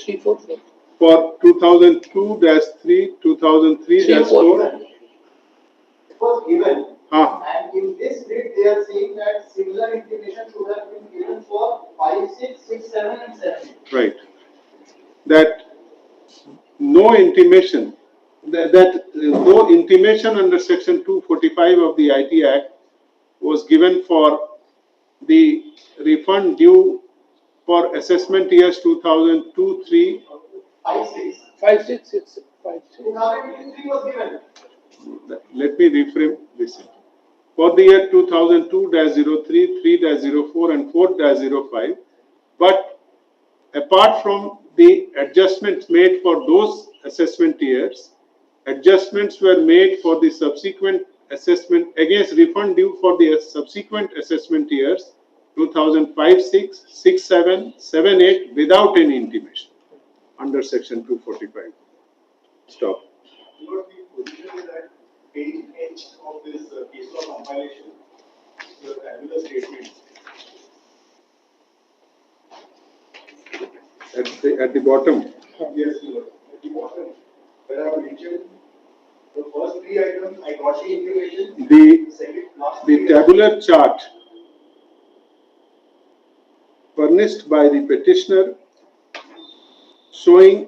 Three, four, four. For 2002-3, 2003-4. It was given. Ah, And in this writ, they are saying that similar intimation should have been given for 5, 6, 6, 7 and 7. right. That no intimation, no intimation under section 245 of the IT Act was given for the refund due for assessment years 2002, 3. 5, 6. 5, 6, 6, 5, 6. 2003 was given. Let me reframe this. For the year 2002-03, 3-04 and 4-05, but apart from the adjustments made for those assessment years, adjustments were made for the subsequent assessment against refund due for the subsequent assessment years 2005, 6, 6, 7, 7, 8 without any intimation under section 245. Stop. What the position is at page H of this case law compilation, your tabular statement. At the bottom. Yes, Lord. At the bottom, where I have mentioned the first three items, I got the information. The tabular chart furnished by the petitioner showing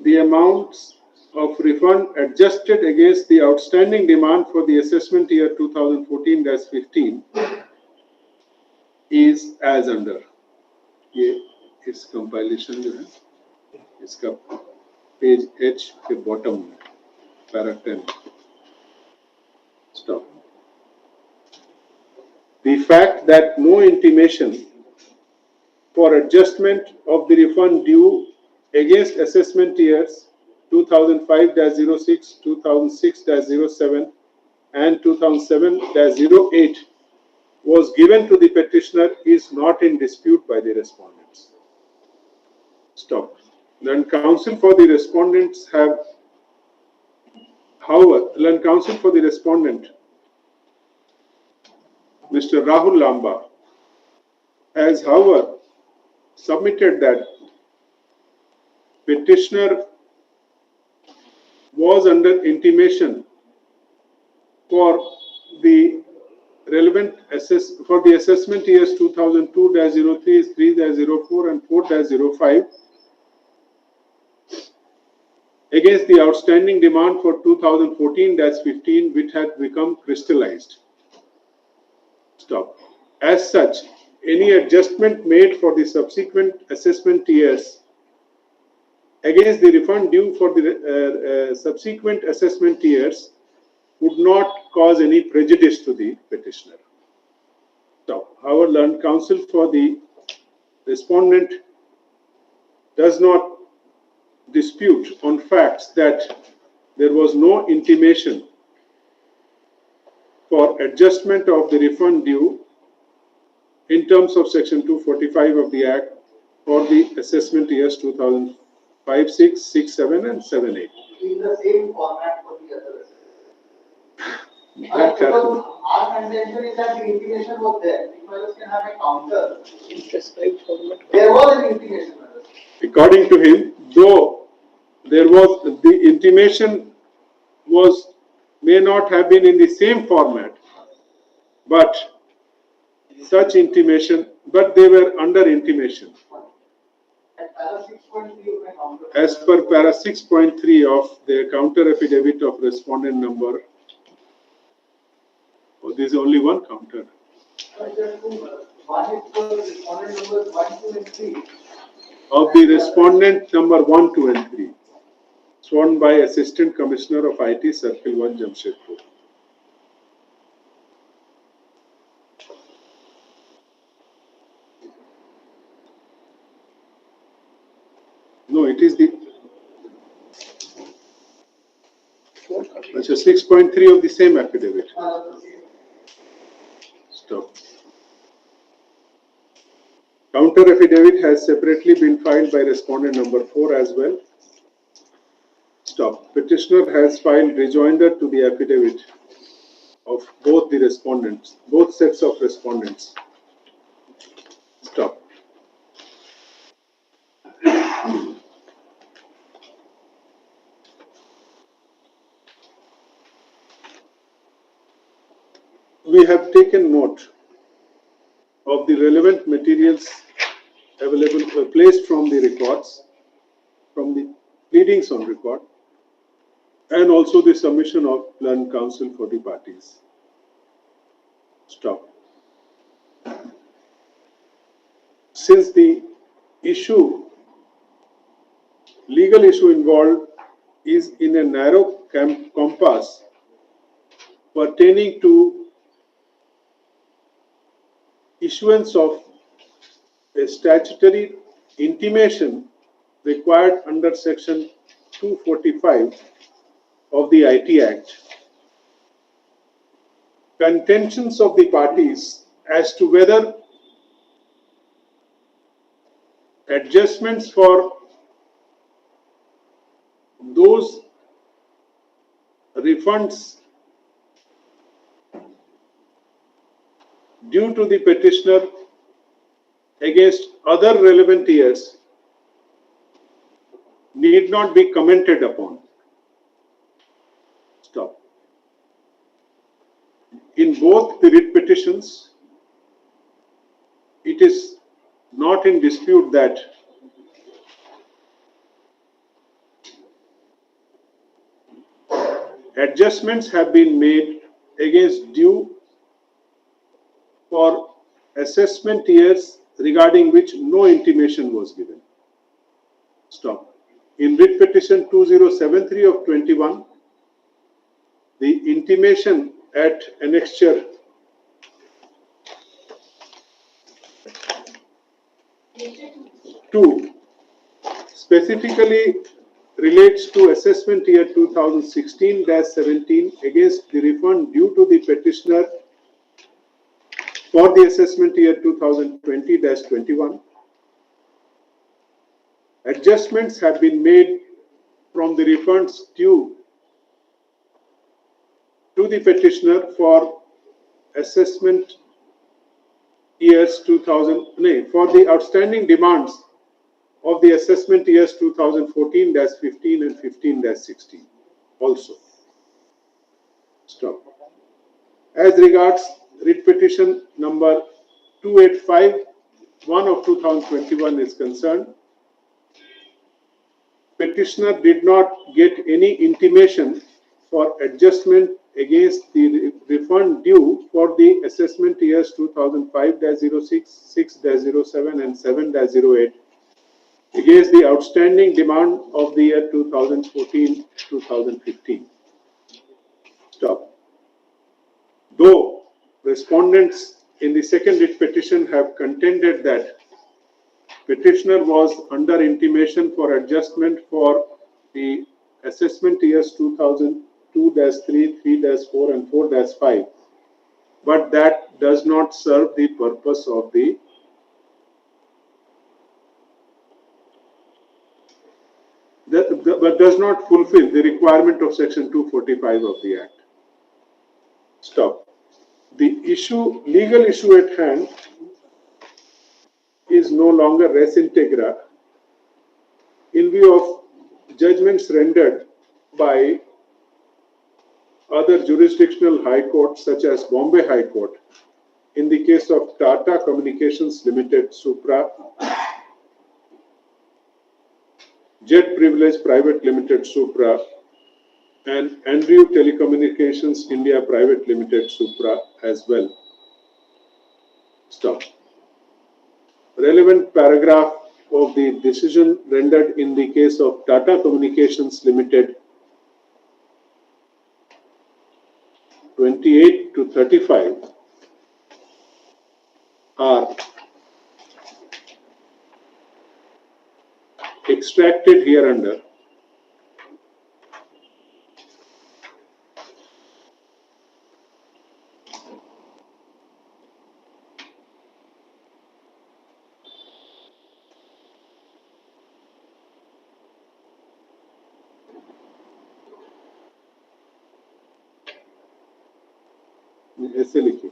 the amounts of refund adjusted against the outstanding demand for the assessment year 2014-15 is as under. ये इस compilation जो है इसका page H के bottom में para 10. Stop. The fact that no intimation for adjustment of the refund due against assessment years 2005-06, 2006-07 and 2007-08 was given to the petitioner is not in dispute by the respondents. Stop. Then counsel for the respondents have, however, then counsel for the respondent, Mr. Rahul Lamba, has, however, submitted that petitioner was under intimation for the relevant for the assessment years 2002-03, 3-04 and 4-05 against the outstanding demand for 2014-15 which had become crystallized. Stop. As such, any adjustment made for the subsequent assessment years against the refund due for the subsequent assessment years would not cause any prejudice to the petitioner. So, however, learned counsel for the respondent does not dispute on facts that there was no intimation for adjustment of the refund due in terms of section 245 of the Act for the assessment years 2005, 6, 6, 7 and 7, 8. In the same format for the others. That Because our contention is that the intimation was there. People can have a counter. In prescribed format. There was an intimation. According to him, though there was the intimation was may not have been in the same format, but such intimation, but they were under intimation. At para 6.3 you can counter. As per para 6.3 of the counter affidavit of respondent number, oh, there is only one counter. One is for respondent numbers 1, 2 and 3. Of the respondent number 1, 2 and 3, sworn by Assistant Commissioner of IT, Circle 1, Jamshedpur. No, it is the 6.3 of the same affidavit. Stop. Counter affidavit has separately been filed by respondent number 4 as well. Stop. Petitioner has filed rejoinder to the affidavit of both the respondents, both sets of respondents. Stop. We have taken note of the relevant materials available placed from the records, from the pleadings on record, and also the submission of learned counsel for the parties. Stop. Since the legal issue involved is in a narrow compass pertaining to issuance of a statutory intimation required under Section 245 of the IT Act, contentions of the parties as to whether adjustments for those refunds due to the petitioner against other relevant years need not be commented upon. Stop. In both the writ petitions, it is not in dispute that adjustments have been made against due for assessment years regarding which no intimation was given. Stop. In writ petition 2073 of 21, the intimation at annexure 2 specifically relates to assessment year 2016-17 against the refund due to the petitioner for the assessment year 2020-21. Adjustments have been made from the refunds due to the petitioner for assessment years 2000, for the outstanding demands of the assessment years 2014-15 and 15-16 also. Stop. As regards writ petition number 2851 of 2021 is concerned, petitioner did not get any intimation for adjustment against the refund due for the assessment years 2005-06, 6-07 and 7-08 against the outstanding demand of the year 2014-2015. Stop. Though respondents in the second writ petition have contended that petitioner was under intimation for adjustment for the assessment years 2002-3, 3-4 and 4-5, but that does not serve the purpose of the but does not fulfill the requirement of Section 245 of the Act. Stop. The legal issue at hand is no longer res integra in view of judgments rendered by other jurisdictional high courts such as Bombay High Court in the case of Tata Communications Limited Supra, Jet Privilege Private Limited Supra, and Andrew Telecommunications India Private Limited Supra as well. Stop. Relevant paragraph of the decision rendered in the case of Tata Communications Limited 28 to 35 are extracted hereunder. ऐसे लिखिए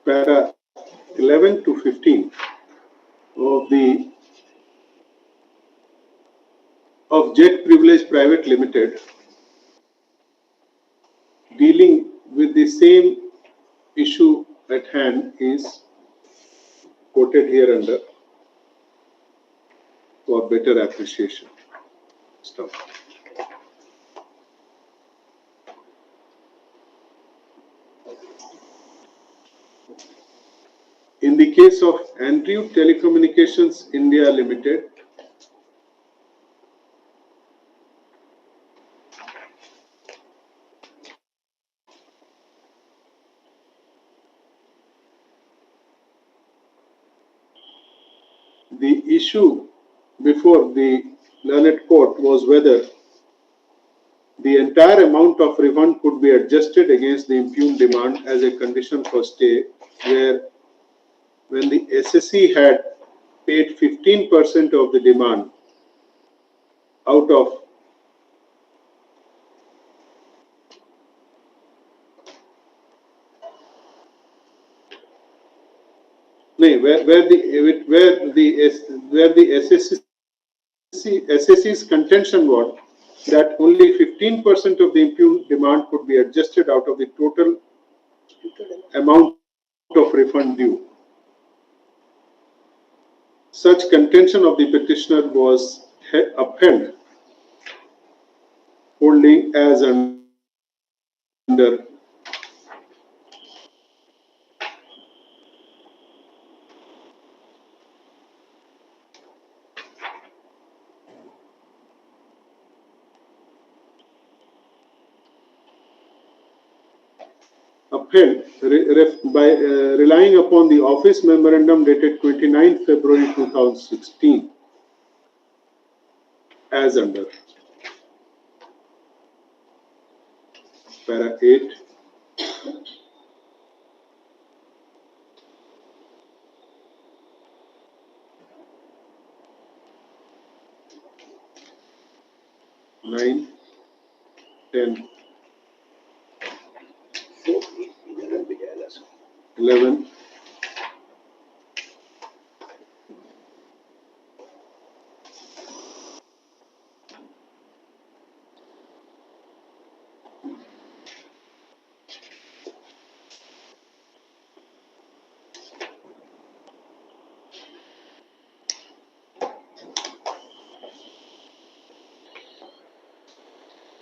para 11 to 15 of the of Jet Privilege Private Limited, dealing with the same issue at hand, is quoted here under for better appreciation. Stop. In the case of Andrew Telecommunications India Limited, the issue before the learned court was whether the entire amount of refund could be adjusted against the impugned demand as a condition for stay, where when the SSE had paid 15% of the demand out of where the SSE's contention was that only 15% of the impugned demand could be adjusted out of the total amount of refund due. Such contention of the petitioner was upheld, holding as under upheld by relying upon the office memorandum dated 29 February 2016 as under para 8, nine, 10, 11,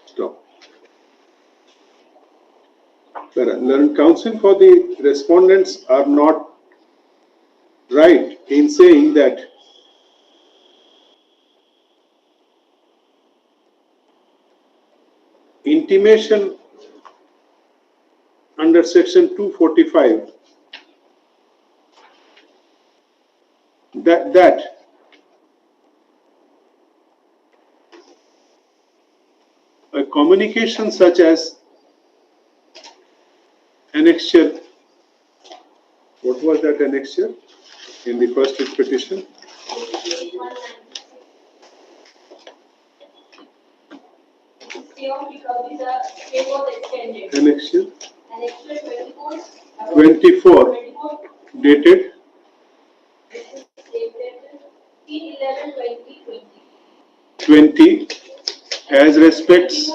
stop. Learned counsel for the respondents are not right in saying that intimation under section 245 that a communication such as annexure, what was that annexure in the first writ petition? Stay on recovery, the stay was extended. Annexure Annexure 24. 24 dated This is dated 11/20/20. 20 as respects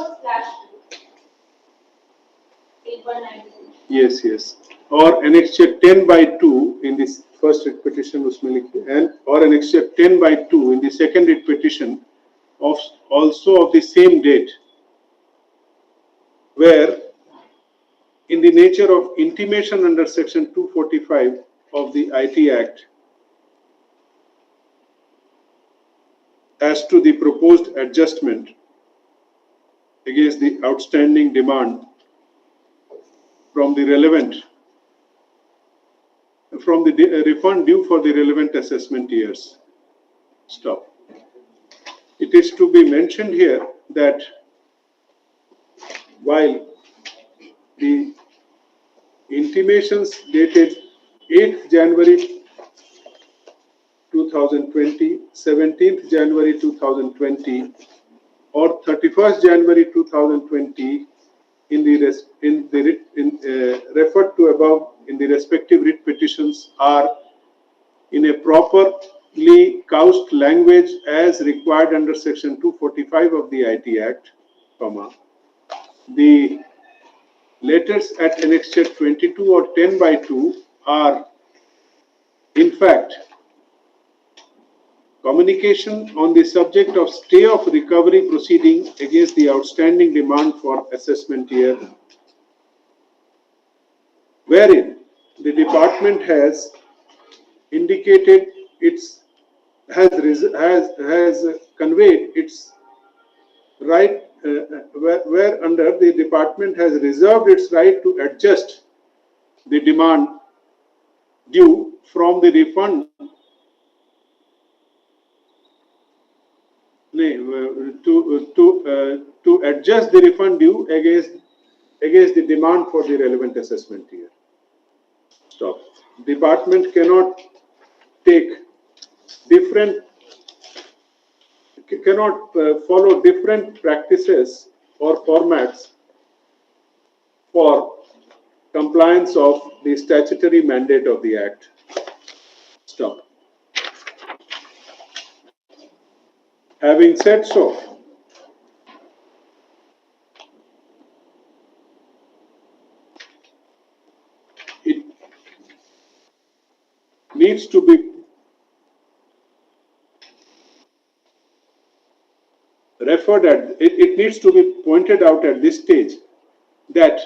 24/8/96. yes or annexure 10 by 2 in this first writ petition usme likhiye, and or annexure 10 by 2 in the second writ petition of also of the same date, where in the nature of intimation under section 245 of the IT Act as to the proposed adjustment against the outstanding demand from the refund due for the relevant assessment years. Stop. It is to be mentioned here that while the intimations dated 8th January 2020, 17th January 2020 or 31st January 2020 referred to above in the respective writ petitions are in a properly couched language as required under section 245 of the IT Act, the letters at annexure 22 or 10/2 are in fact communication on the subject of stay of recovery proceeding against the outstanding demand for assessment year, wherein the department has indicated its has conveyed its right, where under the department has reserved its right to adjust the demand due from the refund to adjust the refund due against the demand for the relevant assessment year. Stop. Department cannot take different cannot follow different practices or formats for compliance of the statutory mandate of the Act. Stop. Having said so, it needs to be it needs to be pointed out at this stage that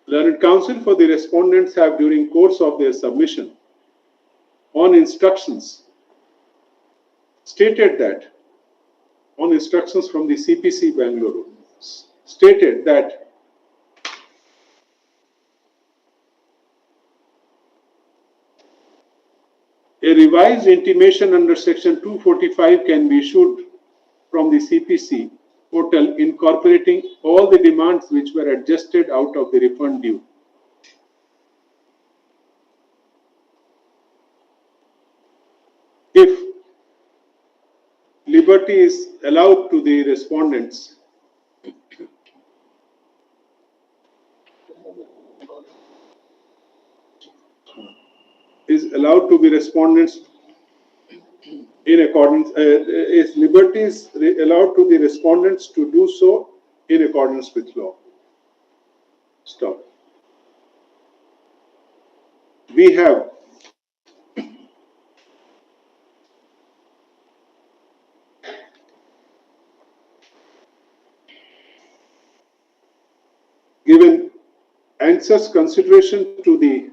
learned counsel for the respondents have, during course of their submission on instructions, stated that on instructions from the CPC Bangalore, stated that a revised intimation under section 245 can be issued from the CPC portal incorporating all the demands which were adjusted out of the refund due. If liberty is allowed to the respondents, in accordance, is liberties allowed to the respondents to do so in accordance with law. Stop. We have given anxious consideration to the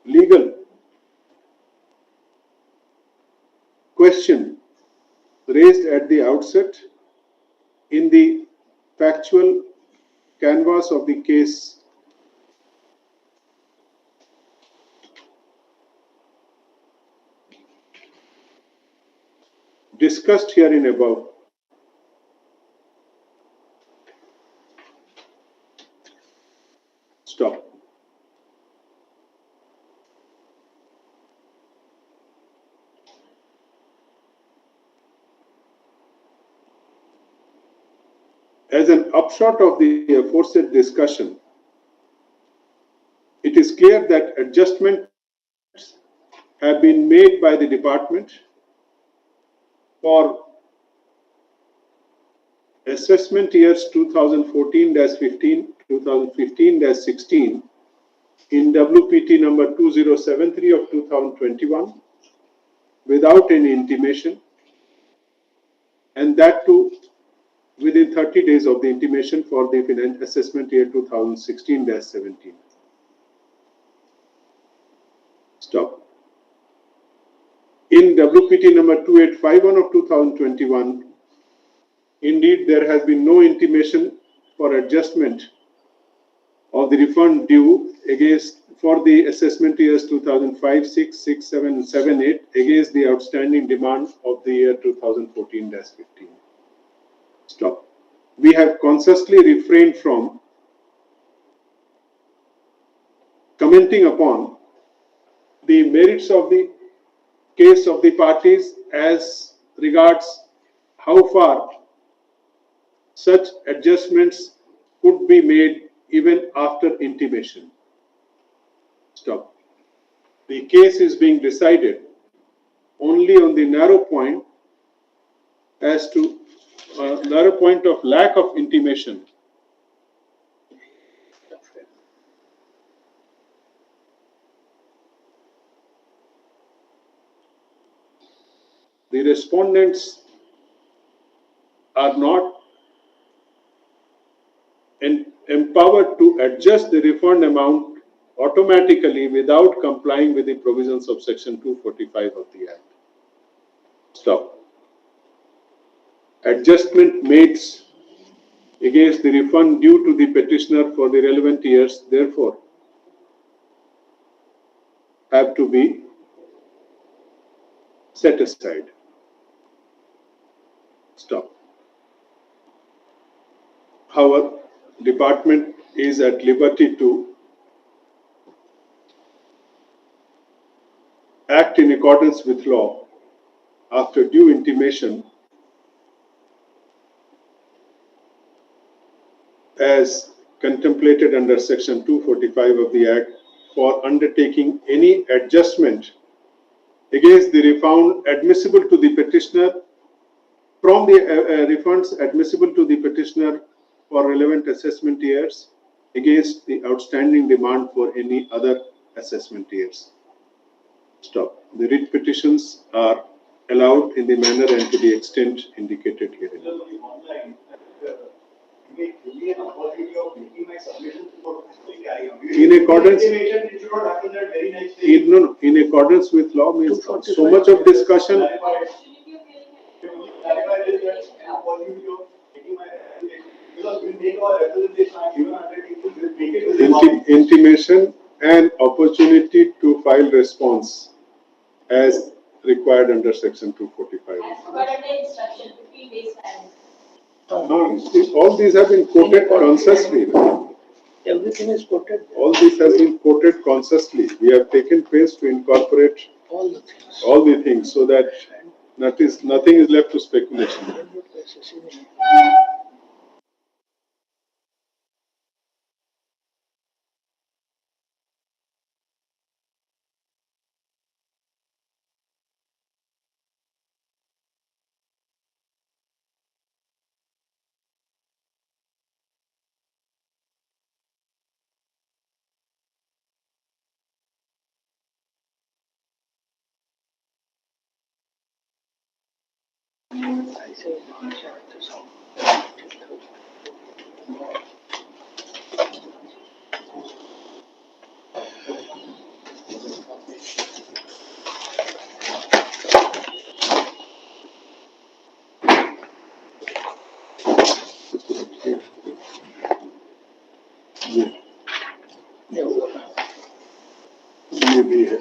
legal question raised at the outset in the factual canvas of the case discussed herein above. Stop. As an upshot of the aforesaid discussion, it is clear that adjustments have been made by the department for assessment years 2014-15, 2015-16 in WPT number 2073 of 2021 without any intimation, and that too within 30 days of the intimation for the assessment year 2016-17. Stop. In WPT number 2851 of 2021, indeed, there has been no intimation for adjustment of the refund due for the assessment years 2005, 6, 6, 7, 7, 8 against the outstanding demand of the year 2014-15. Stop. We have consciously refrained from commenting upon the merits of the case of the parties as regards how far such adjustments could be made even after intimation. Stop. The case is being decided only on the narrow point as to narrow point of lack of intimation. The respondents are not empowered to adjust the refund amount automatically without complying with the provisions of Section 245 of the Act. Stop. Adjustment made against the refund due to the petitioner for the relevant years, therefore, have to be set aside. Stop. However, department is at liberty to act in accordance with law after due intimation as contemplated under Section 245 of the Act for undertaking any adjustment against the refund admissible to the petitioner from the refunds admissible to the petitioner for relevant assessment years against the outstanding demand for any other assessment years. Stop. The writ petitions are allowed in the manner and to the extent indicated herein. Online, give me an opportunity of making my submission before physically carrying out. In accordance, It should not happen that very next day. no, in accordance with law means so much of discussion. Clarify this, that an opportunity of making my representation. Because we make our representation, I give an undertaking, we'll make it within 1 week. Intimation and opportunity to file response as required under Section 245. As per the instruction, 15 days time. All these have been quoted consciously. Everything is quoted. All this has been quoted consciously. We have taken pains to incorporate All the things. so that nothing is left to speculation. I say, ये भी है.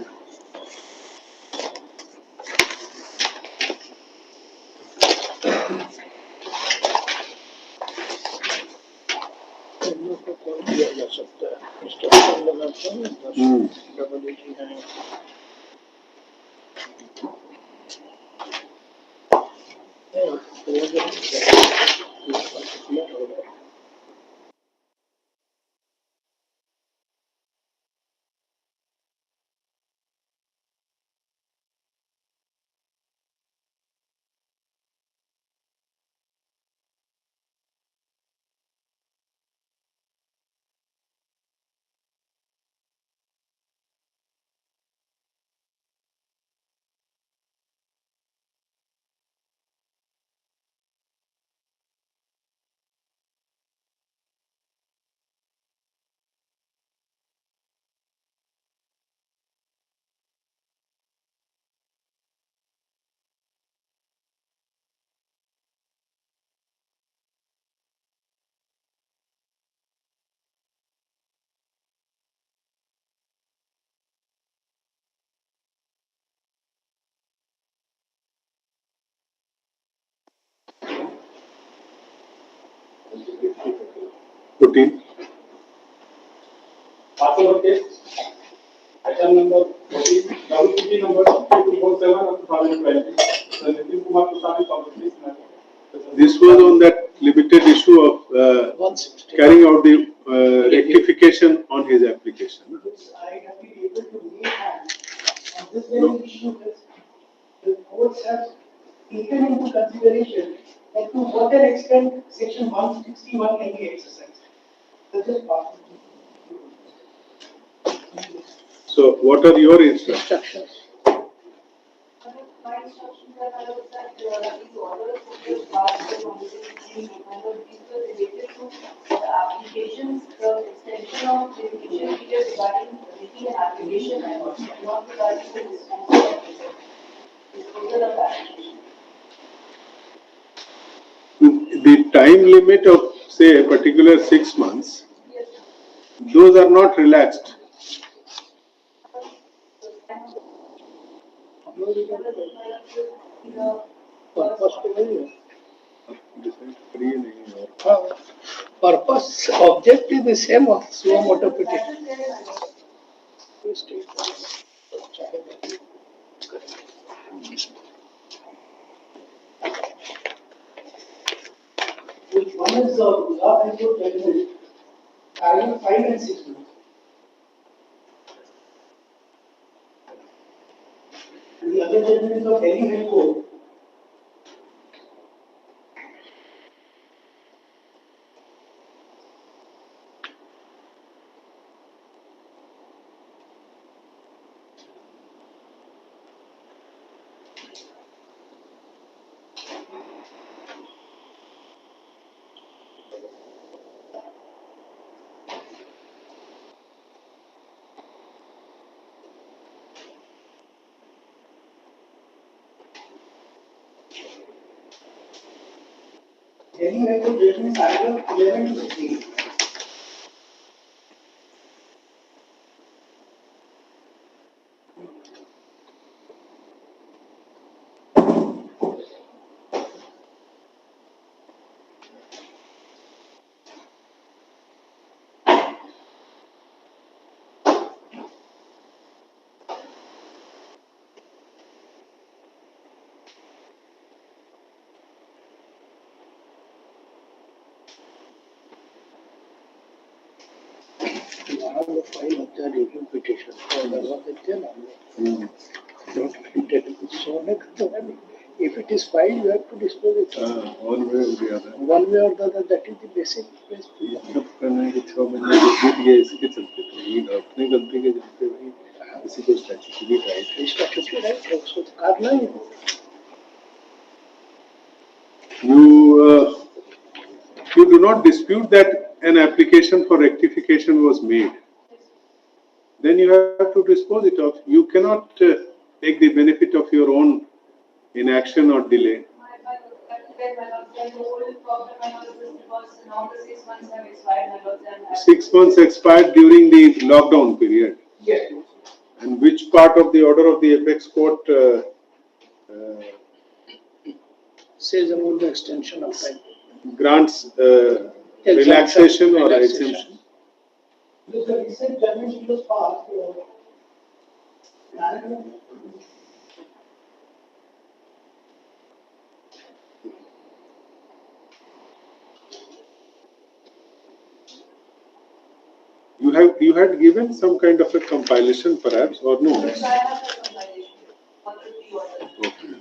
को call किया जा सकता है instruction लगाते हैं डबल एटी है Putin. Passport case, application number 40, WPT number 247 of 2020. The Nitin Kumar Prasad is on this matter. This was on that limited issue of 160. carrying out the rectification on his application. I have been able to lay hands on this very issue that the courts have taken into consideration that to what an extent section 161 can be exercised. That is part. So what are your instructions? My instructions are that these orders which were passed by November, these were related to the applications, the extension of verification period regarding making an application and not regarding the disposal of application. The time limit of, say, a particular 6 months, Yes. those are not relaxed. Purpose तो वही है. Purpose, object is the same of suo motu petition. One is law and court judgment, Article 5 and 6. And the other judgment is of Delhi High Court. Delhi High Court judgment is Article 11 to 15. वहाँ वो file होता है review petition और लगवा देते हैं ना हम लोग don't get it so होने का तो है नहीं. If it is filed you have to dispose it One way or the other. one way or the other. That is the basic principle. ये सब करने के 6 महीने के बीत गए इसके चलते तो ये अपनी गलती के चलते भाई किसी को स्टैट्यूटरी राइट है. Statutory right है उसको तो करना ही है. You do not dispute that an application for rectification was made. Then you have to dispose it of. You cannot take the benefit of your own inaction or delay. The whole problem was now the 6 months have expired, my lords, and 6 months expired during the lockdown period. Yes. And which part of the order of the apex court Says about the extension of time. grants relaxation or exemption? Because the recent judgment which was passed, You had given some kind of a compilation perhaps or no? I have the compilation of the three orders. Okay.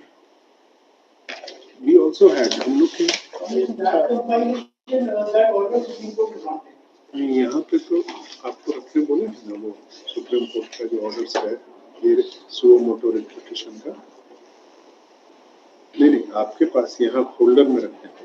We also had. I'm looking. that compilation, that order Supreme Court is not taken. यहाँ पे तो आपको रखने बोले हैं ना वो supreme court का जो ऑर्डर्स है ये सुओ मोटो रेक्टिफिकेशन का नहीं आपके पास यहाँ फोल्डर में रखने हैं.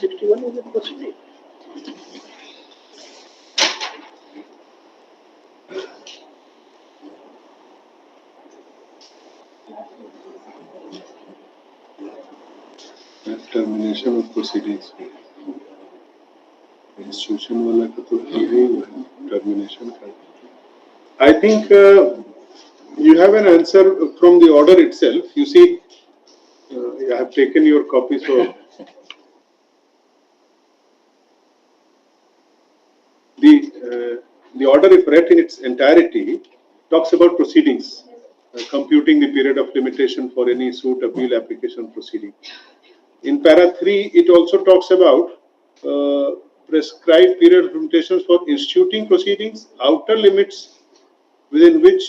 161 is a proceeding. Termination of proceedings. Institution वाला का तो है ही termination का. I think you have an answer from the order itself. You see, I have taken your copy, so the order, if read in its entirety, talks about proceedings, computing the period of limitation for any suit, appeal, application, proceeding. In para 3, it also talks about prescribed period of limitations for instituting proceedings, outer limits within which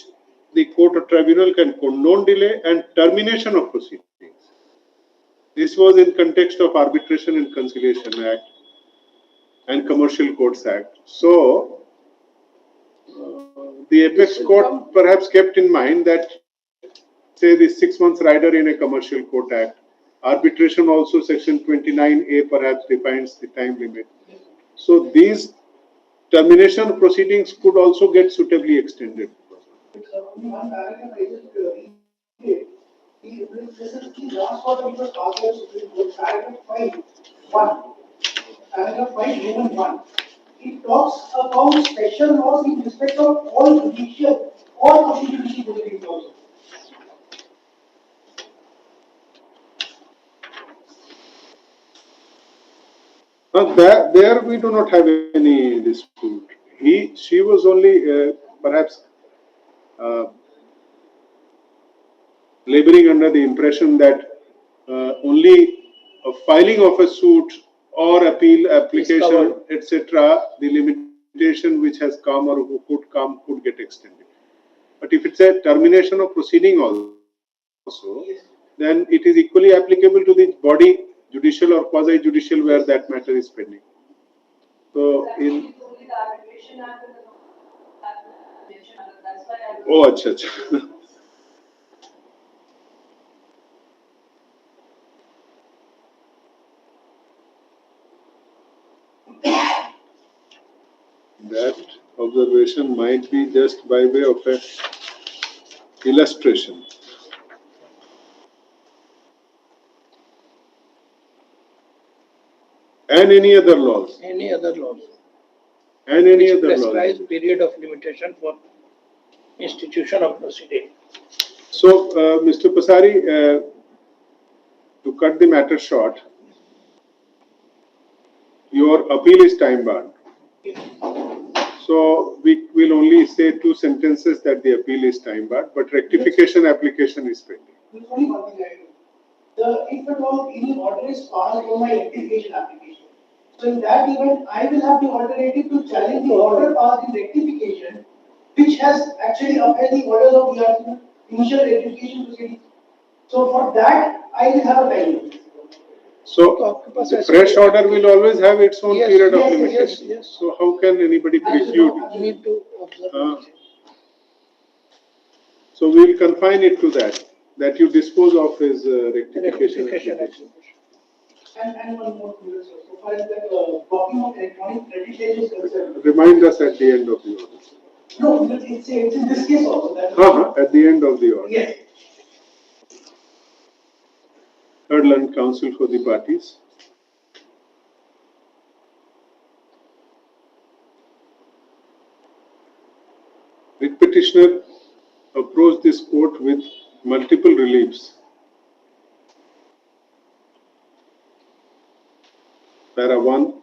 the court or tribunal can condone delay, and termination of proceedings. This was in context of Arbitration and Conciliation Act and Commercial Courts Act. So, the apex court perhaps kept in mind that, say, the 6 months rider in a Commercial Court Act, arbitration also section 29A perhaps defines the time limit. So, these termination proceedings could also get suitably extended. Only one paragraph I just read. This is the last part of the Supreme Court, paragraph 5(1). Paragraph 5, Roman 1. It talks about special laws in respect of all judicial, all constitutional proceedings also. There we do not have any dispute. She was only perhaps laboring under the impression that only a filing of a suit or appeal application, etc., the limitation which has come or who could come could get extended. But if it's a termination of proceeding also, then it is equally applicable to the body, judicial or quasi-judicial, where that matter is pending. So, in oh, acha. That observation might be just by way of a illustration. And any other laws. Any other laws. And any other laws. Prescribed period of limitation for institution of proceeding. So, Mr. Pasari, to cut the matter short, your appeal is time barred. So, we will only say 2 sentences that the appeal is time barred, but rectification application is pending. There's only one thing I do. If at all any order is passed on my rectification application, so in that event, I will have the alternative to challenge the order passed in rectification, which has actually upheld the orders of the initial rectification proceedings. So for that, I will have a time. So, the fresh order will always have its own period of limitation. Yes. So, how can anybody preclude? You need to observe. So, we will confine it to that you dispose of his rectification. And one more thing, so far as the blocking of electronic credit is concerned. Remind us at the end of the order. No, it's in this case also. At the end of the order. Yes. Third learned counsel for the parties. Writ petitioner approached this court with multiple reliefs. Para 1,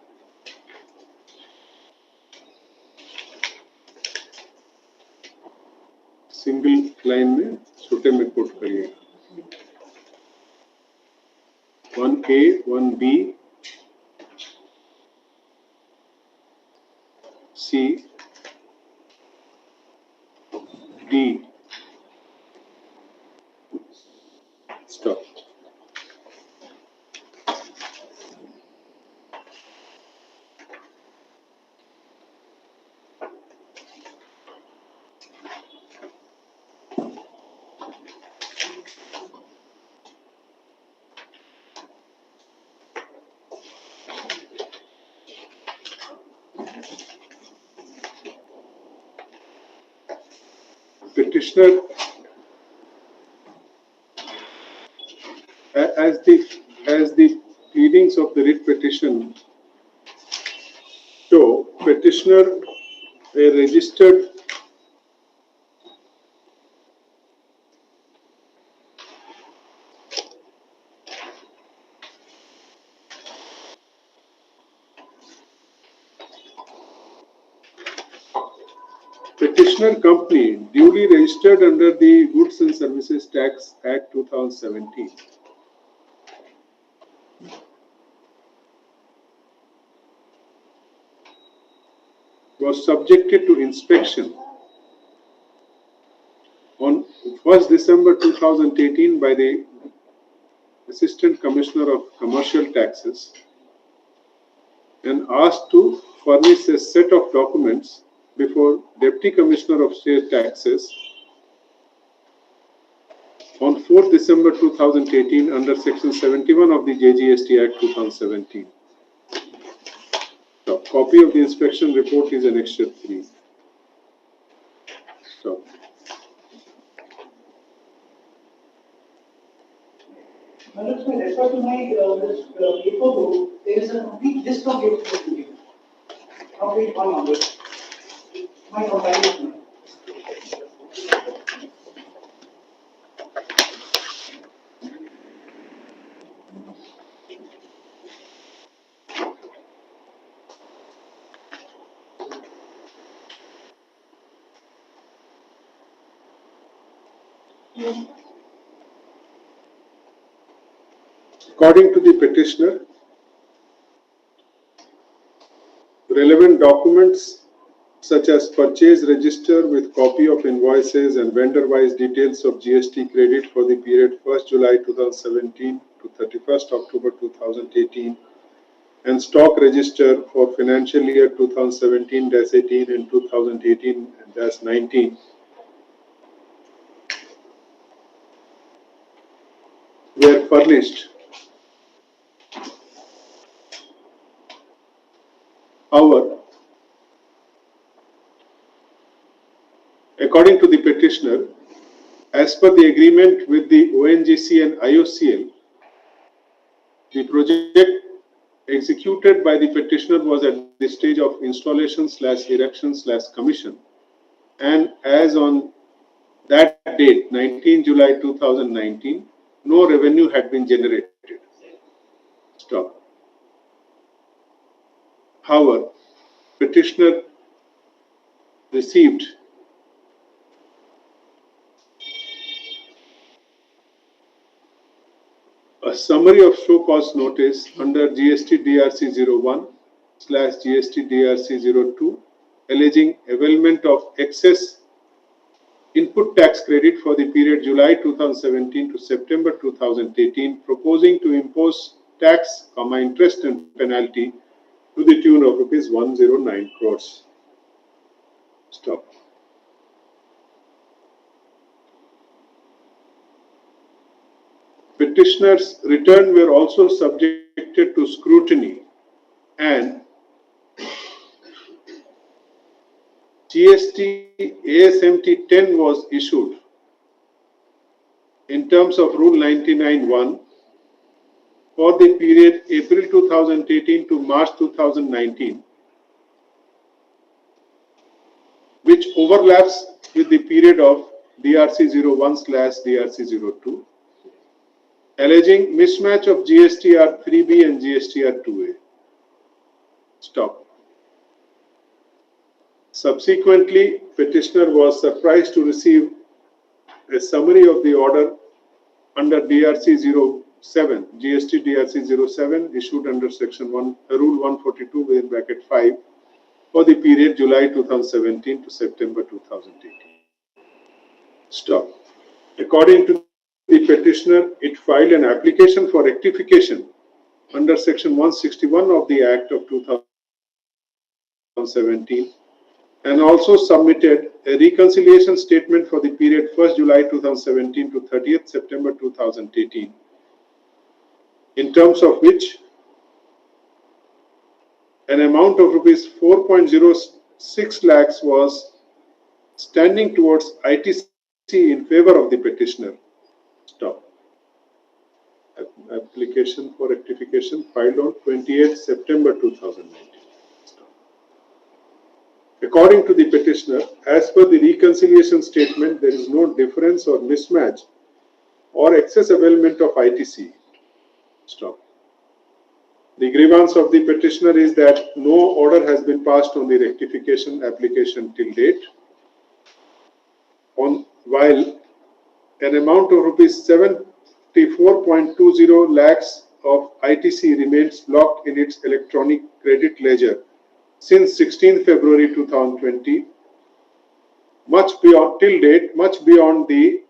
single line में छोटे में coat करिएगा. 1A, 1B, C, D. Stop. Petitioner, as the pleadings of the writ petition show, petitioner a registered petitioner company duly registered under the Goods and Services Tax Act 2017. Was subjected to inspection on 1st December 2018 by the Assistant Commissioner of Commercial Taxes and asked to furnish a set of documents before Deputy Commissioner of State Taxes on 4th December 2018 under Section 71 of the JGST Act 2017. So, copy of the inspection report is annexure 3. So, Let me refer to my this, paperwork. There is a complete list of dates to give. Complete one number. My compilation. according to the petitioner, relevant documents such as purchase register with copy of invoices and vendor-wise details of GST credit for the period 1st July 2017 to 31st October 2018 and stock register for financial year 2017-18 and 2018-19 were furnished. However, according to the petitioner, as per the agreement with the ONGC and IOCL, the project executed by the petitioner was at the stage of installation/erection/commission, and as on that date, 19 July 2019, no revenue had been generated. Stop. However, petitioner received a summary of show cause notice under GST DRC 01/GST DRC 02 alleging availment of excess input tax credit for the period July 2017 to September 2018, proposing to impose tax, interest and penalty to the tune of rupees 109 crores. Stop. Petitioners' return were also subjected to scrutiny and GST ASMT 10 was issued in terms of Rule 99(1) for the period April 2018 to March 2019, which overlaps with the period of DRC 01/DRC 02, alleging mismatch of GSTR 3B and GSTR 2A. Stop. Subsequently, petitioner was surprised to receive a summary of the order under DRC 07, GST DRC 07, issued under Section 1, Rule 142(5) for the period July 2017 to September 2018. Stop. According to the petitioner, it filed an application for rectification under Section 161 of the Act of 2017 and also submitted a reconciliation statement for the period 1st July 2017 to 30th September 2018, in terms of which an amount of rupees 4.06 lakhs was standing towards ITC in favor of the petitioner. Stop. Application for rectification filed on 28 September 2019. According to the petitioner, as per the reconciliation statement, there is no difference or mismatch or excess availment of ITC. Stop. The grievance of the petitioner is that no order has been passed on the rectification application till date, while an amount of rupees 74.20 lakhs of ITC remains locked in its electronic credit ledger since 16 February 2020, much beyond the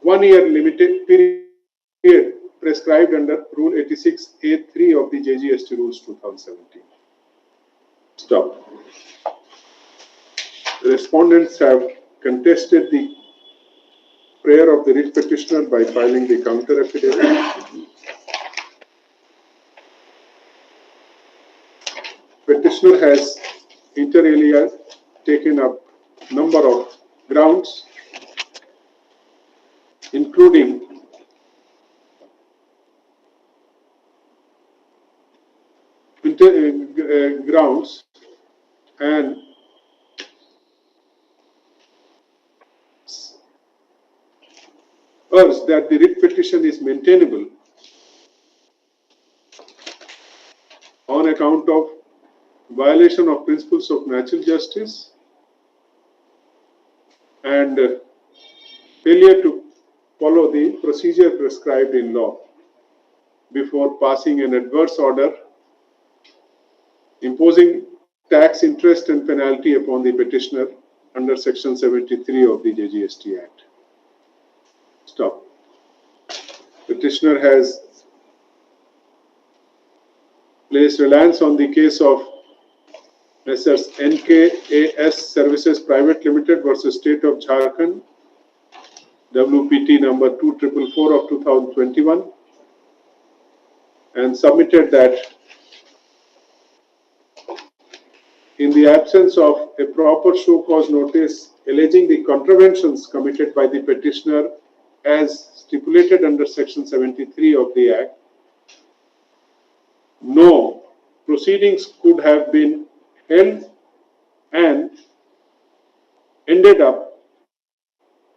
1 year limited period prescribed under Rule 86A3 of the JGST Rules 2017. Stop. The respondents have contested the prayer of the writ petitioner by filing the counter affidavit. Petitioner has inter alia taken up number of grounds, including grounds and urge that the writ petition is maintainable on account of violation of principles of natural justice and failure to follow the procedure prescribed in law before passing an adverse order imposing tax, interest and penalty upon the petitioner under Section 73 of the JGST Act. Stop. Petitioner has placed reliance on the case of Messrs. NKAS Services Private Limited versus State of Jharkhand, WPT number 2444 of 2021, and submitted that in the absence of a proper show cause notice alleging the contraventions committed by the petitioner as stipulated under Section 73 of the Act, no proceedings could have been held and ended up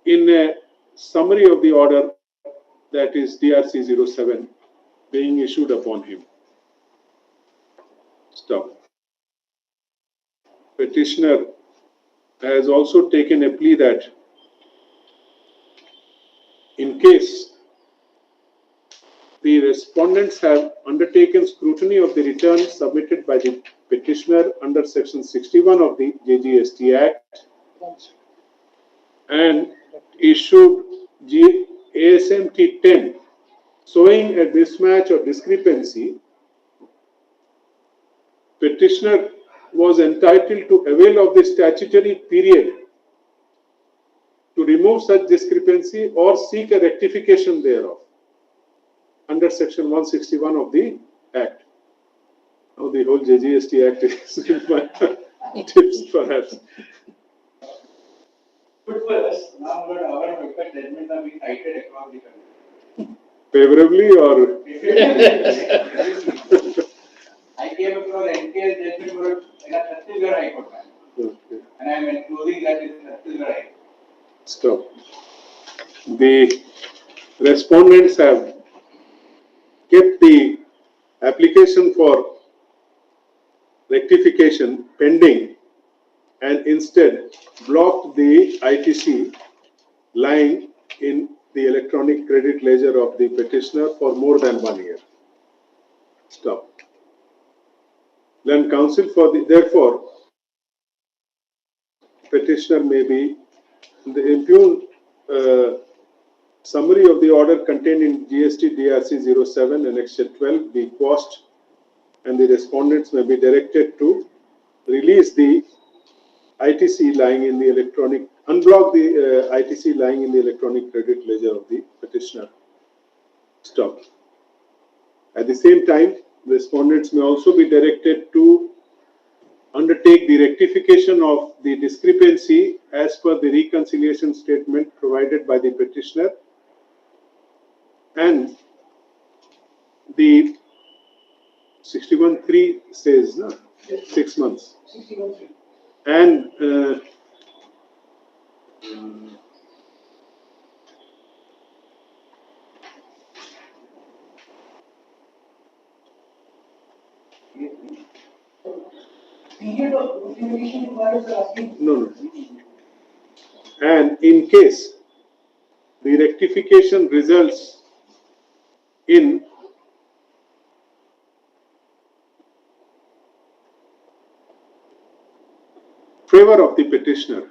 in a summary of the order, that is DRC 07, being issued upon him. Stop. Petitioner has also taken a plea that in case the respondents have undertaken scrutiny of the return submitted by the petitioner under Section 61 of the JGST Act and issued ASMT 10 showing a mismatch or discrepancy, petitioner was entitled to avail of the statutory period to remove such discrepancy or seek a rectification thereof under Section 161 of the Act. Now the whole JGST Act is in my tips perhaps. But for us, now what our perfect judgments are being cited across the country. Favorably or? I came across NK's judgment for in a Chhattisgarh High Court, Okay. and I am enclosing that in Chhattisgarh High Court. Stop. The respondents have kept the application for rectification pending and instead blocked the ITC lying in the electronic credit ledger of the petitioner for more than 1 year. Stop. Then counsel for the, therefore, petitioner may be the impugned summary of the order contained in GST DRC 07 Annexure 12 be quashed and the respondents may be directed to release the ITC lying in the electronic, unblock the ITC lying in the electronic credit ledger of the petitioner. Stop. At the same time, respondents may also be directed to undertake the rectification of the discrepancy as per the reconciliation statement provided by the petitioner, and the 61(3) says, no, 6 months. 61. And Period of rectification requires asking. no. And in case the rectification results in favor of the petitioner,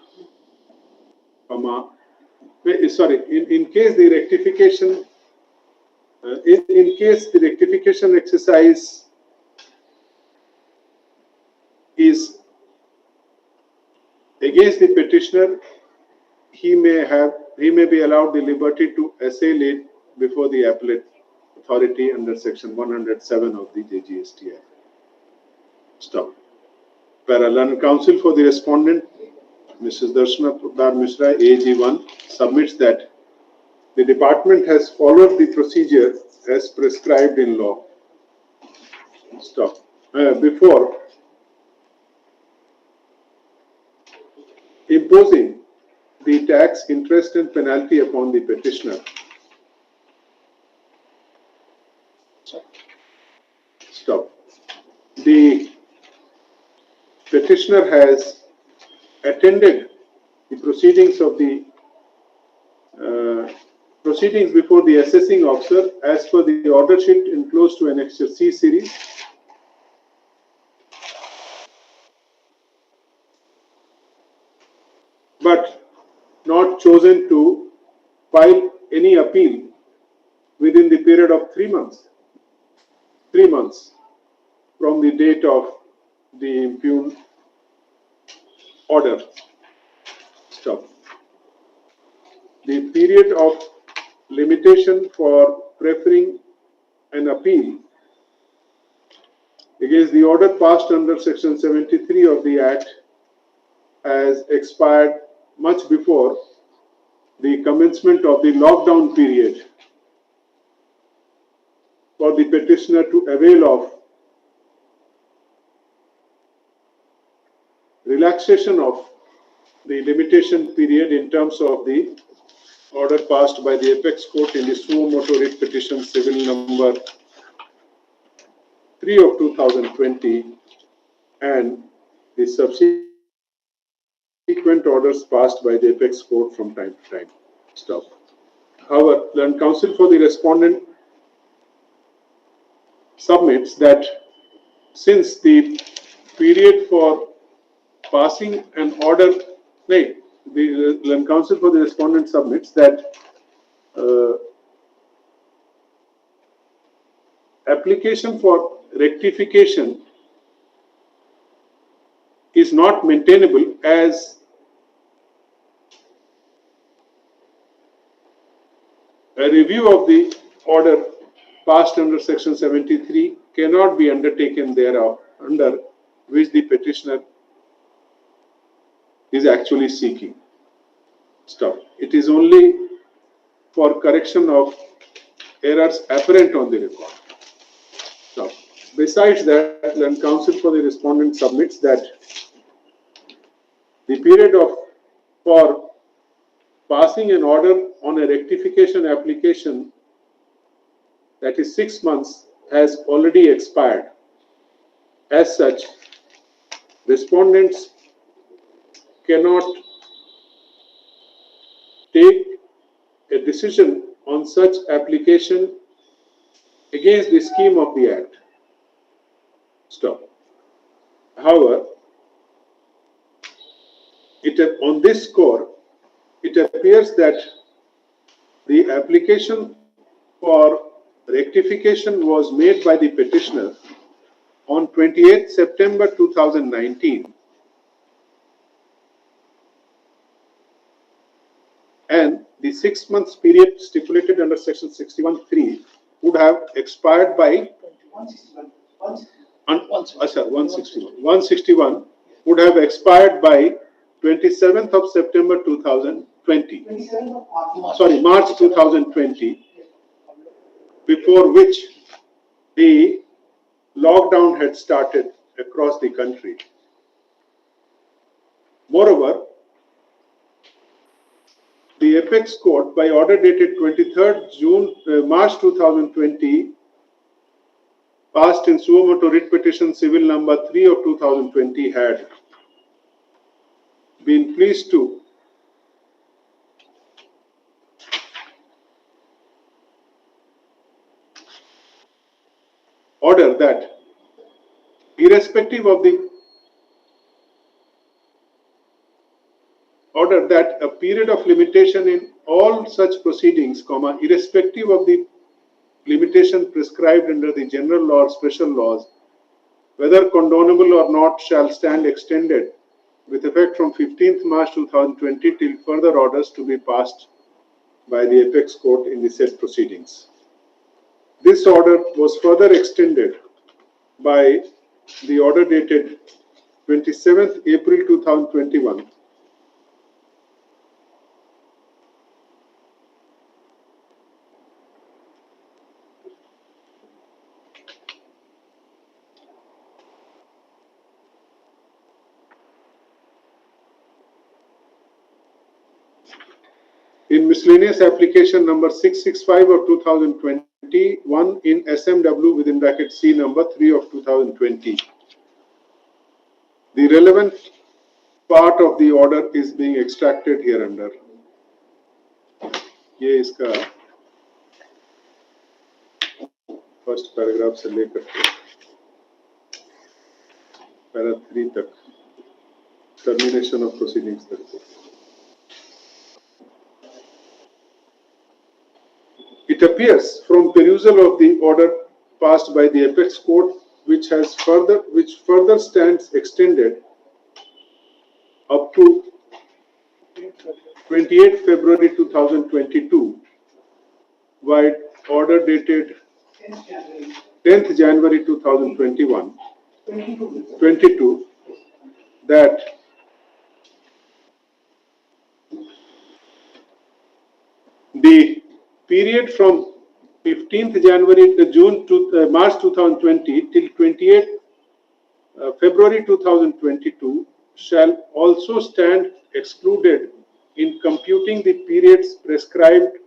in case the rectification, in case the rectification exercise is against the petitioner, he may be allowed the liberty to assail it before the appellate authority under section 107 of the JGST Act. Stop. Parallel counsel for the respondent, Mrs. Darshana Pradar Mishra, AG1, submits that the department has followed the procedure as prescribed in law. Stop. Before imposing the tax, interest and penalty upon the petitioner. Stop. The petitioner has attended the proceedings of the proceedings before the assessing officer as per the order sheet enclosed to Annexure C series. But not chosen to file any appeal within the period of 3 months. 3 months from the date of the impugned order. Stop. The period of limitation for preferring an appeal against the order passed under section 73 of the Act has expired much before the commencement of the lockdown period for the petitioner to avail of relaxation of the limitation period in terms of the order passed by the Apex Court in the suo motu writ petition civil number 3 of 2020 and the subsequent orders passed by the Apex Court from time to time. Stop. However, the counsel for the respondent submits that since the period for passing an order, the counsel for the respondent submits that application for rectification is not maintainable as a review of the order passed under section 73 cannot be undertaken thereof, under which the petitioner is actually seeking. Stop. It is only for correction of errors apparent on the record. Stop. Besides that, the counsel for the respondent submits that the period for passing an order on a rectification application, that is 6 months, has already expired. As such, respondents cannot take a decision on such application against the scheme of the Act. Stop. However, on this score, it appears that the application for rectification was made by the petitioner on 28th September 2019, and the 6 months period stipulated under section 61(3) would have expired by 161. 161 would have expired by 27th of September 2020. 27th of March. Sorry, March 2020, before which the lockdown had started across the country. Moreover, the Apex Court, by order dated 23rd March 2020, passed in suo motu writ petition civil number 3 of 2020, had been pleased to order that, irrespective of the order that a period of limitation in all such proceedings, irrespective of the limitation prescribed under the general law or special laws, whether condonable or not, shall stand extended with effect from 15th March 2020 till further orders to be passed by the Apex Court in the said proceedings. This order was further extended by the order dated 27th April 2021, in miscellaneous application number 665 of 2021 in SMW within bracket C number 3 of 2020. The relevant part of the order is being extracted here under. ये इसका first paragraph से लेकर para 3 तक termination of proceedings तक. It appears from perusal of the order passed by the Apex Court, which further stands extended up to 28 February 2022, by order dated 10th January 2021, 22, that the period from 15th January to March 2020 till 28 February 2022 shall also stand excluded in computing the periods prescribed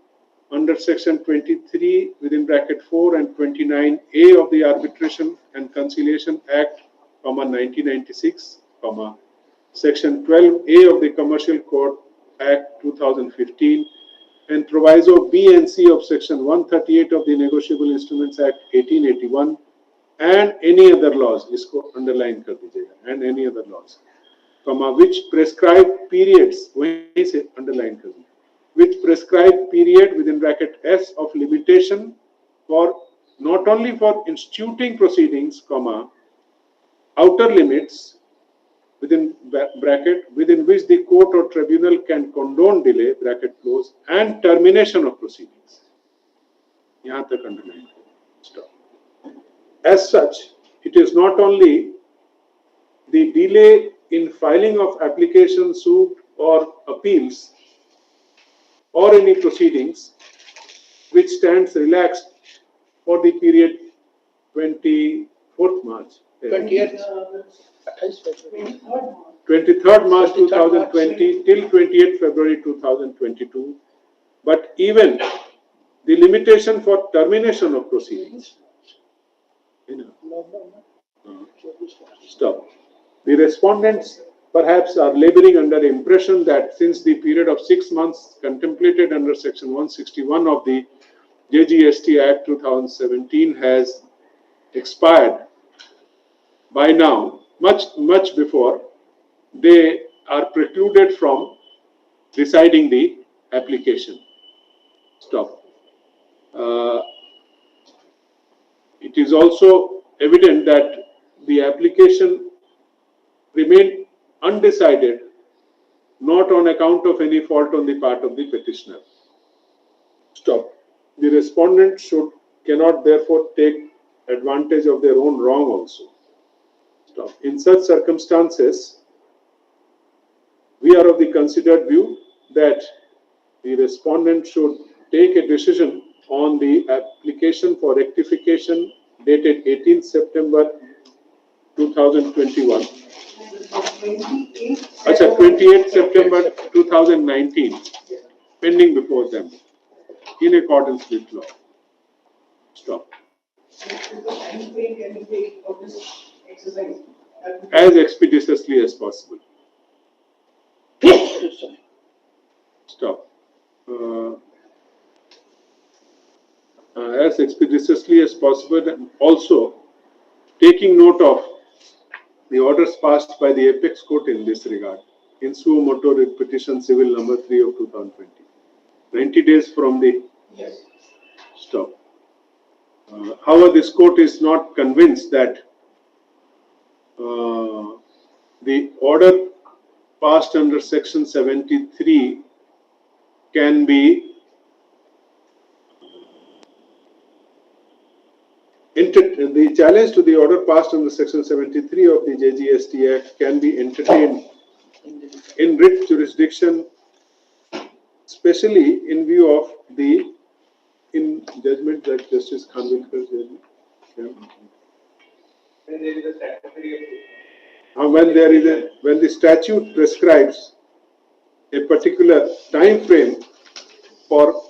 under section 23 within bracket 4 and 29A of the Arbitration and Conciliation Act, 1996, section 12A of the Commercial Code Act 2015, and proviso B and C of section 138 of the Negotiable Instruments Act 1881, and any other laws, isko underline kar dijiyega, and any other laws, which prescribe periods, wahi se underline kar dijiyega, which prescribe period within bracket S of limitation for not only for instituting proceedings, outer limits within bracket within which the court or tribunal can condone delay, bracket close, and termination of proceedings. Yahan tak underline. Stop. As such, it is not only the delay in filing of application, suit, or appeals, or any proceedings which stands relaxed for the period 24th March. 23rd March 2020 till 28th February 2022, but even the limitation for termination of proceedings. Stop. The respondents perhaps are laboring under the impression that since the period of 6 months contemplated under section 161 of the JGST Act 2017 has expired by now, much before, they are precluded from deciding the application. Stop. It is also evident that the application remained undecided, not on account of any fault on the part of the petitioner. Stop. The respondent cannot therefore take advantage of their own wrong also. Stop. In such circumstances, we are of the considered view that the respondent should take a decision on the application for rectification dated 18th September 2021. Acha, 28th September 2019, pending before them, in accordance with law. Stop. As expeditiously as possible. Stop. As expeditiously as possible, and also taking note of the orders passed by the Apex Court in this regard, in suo motu writ petition civil number 3 of 2020. 90 days from the stop. However, this court is not convinced that the order passed under section 73 can be the challenge to the order passed under section 73 of the JGST Act can be entertained in writ jurisdiction, especially in view of the judgment that Justice Khanvilkar's judgment. When there is a statutory When the statute prescribes a particular time frame for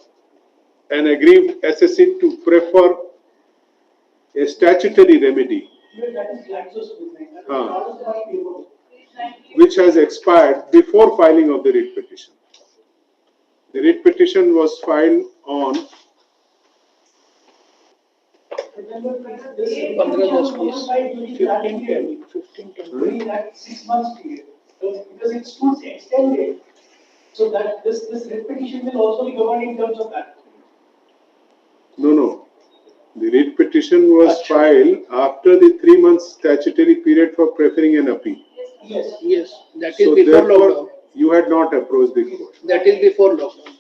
an aggrieved assessee to prefer a statutory remedy, which has expired before filing of the writ petition. The writ petition was filed on 15 that 6 months period, because it's too extended. So that this repetition will also be governed in terms of that. No. The writ petition was filed after the 3 months statutory period for preferring an appeal. Yes, that is So before therefore, lockdown. you had not approached the court. That is before lockdown.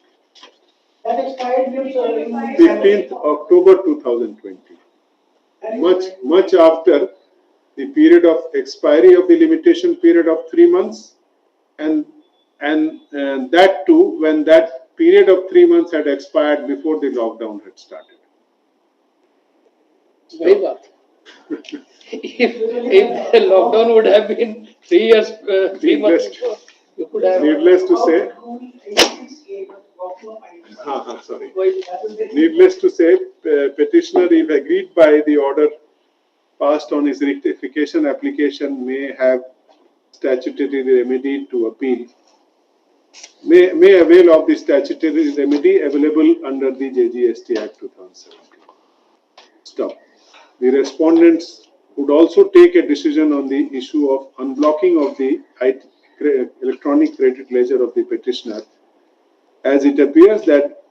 That expired with 15th October 2020. Much after the period of expiry of the limitation period of 3 months, and that too when that period of 3 months had expired before the lockdown had started. वही बात. If the lockdown would have been 3 years, 3 months before, you could have. Needless to say, needless to say, petitioner, if agreed by the order passed on his rectification application, may have statutory remedy to appeal. May avail of the statutory remedy available under the JGST Act 2017. Stop. The respondents would also take a decision on the issue of unblocking of the electronic credit ledger of the petitioner, as it appears that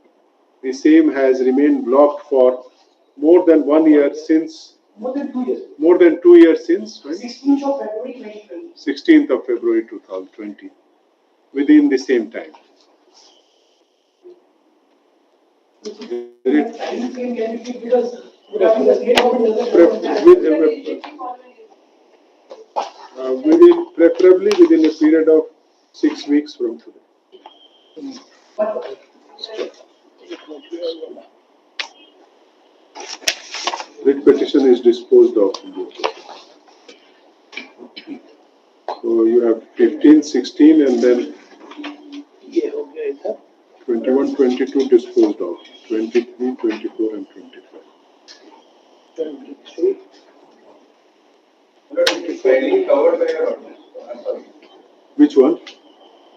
the same has remained blocked for more than 1 year since. More than 2 years. More than 2 years since. When? 16th of February 2020. 16th of February 2020. Within the same time. Time frame can be because preferably within a period of 6 weeks from today. Writ petition is disposed of. So you have 15, 16 and then 21, 22 disposed of. 23, 24 and 25. it's fairly covered by your ordinance. I'm sorry. Which one?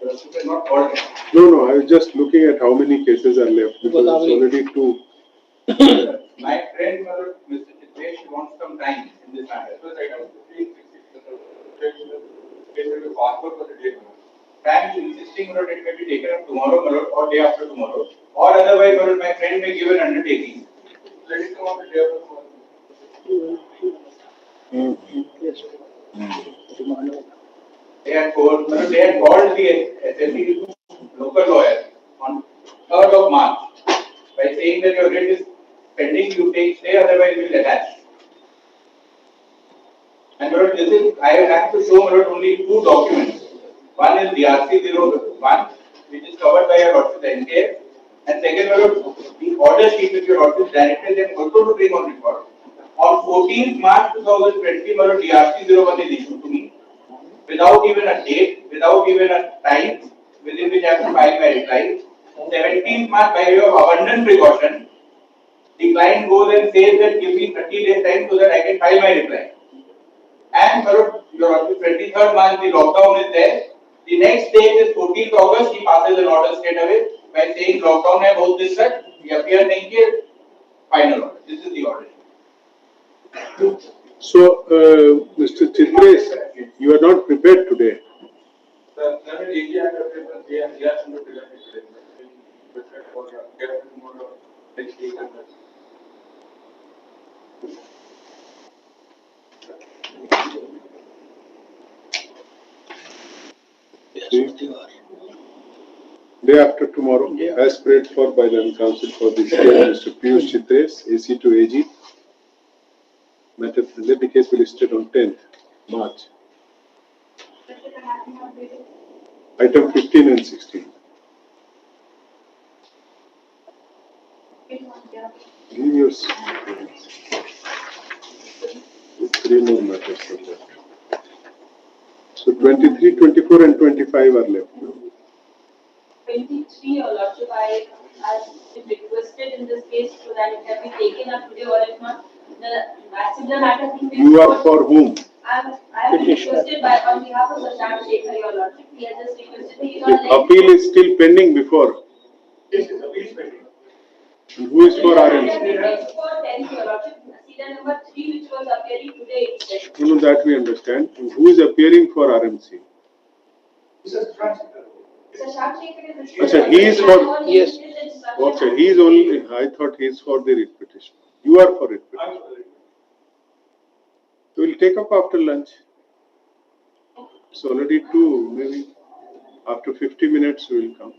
This is not ordinance. No, I was just looking at how many cases are left because it's already 2. My friend, Mr. Chitresh, wants some time in this matter. So I have to take passport for the day. I am insisting that it may be taken up tomorrow or day after tomorrow, or otherwise my friend may give an undertaking. Let it come on the day after tomorrow. They had called the SSC local lawyer on 3rd of March by saying that your writ is pending, you take stay, otherwise we will attach. And this is, I have to show only 2 documents. One is is DRC 01, which is covered by your lordship's NKF. And second, the order sheet which your lordship directed them also to bring on record. On 14th March 2020, DRC 01 is issued to me without even a date, without even a time within which I have to file my reply. 17th March, by way of abundant precaution, the client goes and says that give me 30 days time so that I can file my reply. And your 23rd March, the lockdown is there. The next day is 14th August, he passes an order straight away by saying lockdown hai both this sir, we appear nahi kiye, final order. This is the order. So, Mr. Chitresh, you are not prepared today. Day after tomorrow, as prayed for by the Council for the State, Mr. Piyush Chitresh, AC to AG. Matter the case will be listed on 10th March. Item 15 and 16. Give your three more matters are left. So 23, 24 and 25 are left. 23, Your Lordship, I have requested in this case so that it can be taken up today, or if not, the similar matter being You are for whom? I have been requested on behalf of Prashant Shekhar, Your Lordship. He has just requested me The appeal is still pending before. Yes, appeal is pending. And who is for I RMC? have requested for 10, Your Lordship, serial number 3, which was appearing today itself. No, that we understand. And who is appearing for RMC? Prashant Shekhar is Achha, he is for, yes. okay, he is only, I thought he is for the writ petition. You are for writ petition. We will take up after lunch. It's already 2, maybe after 50 minutes we will come.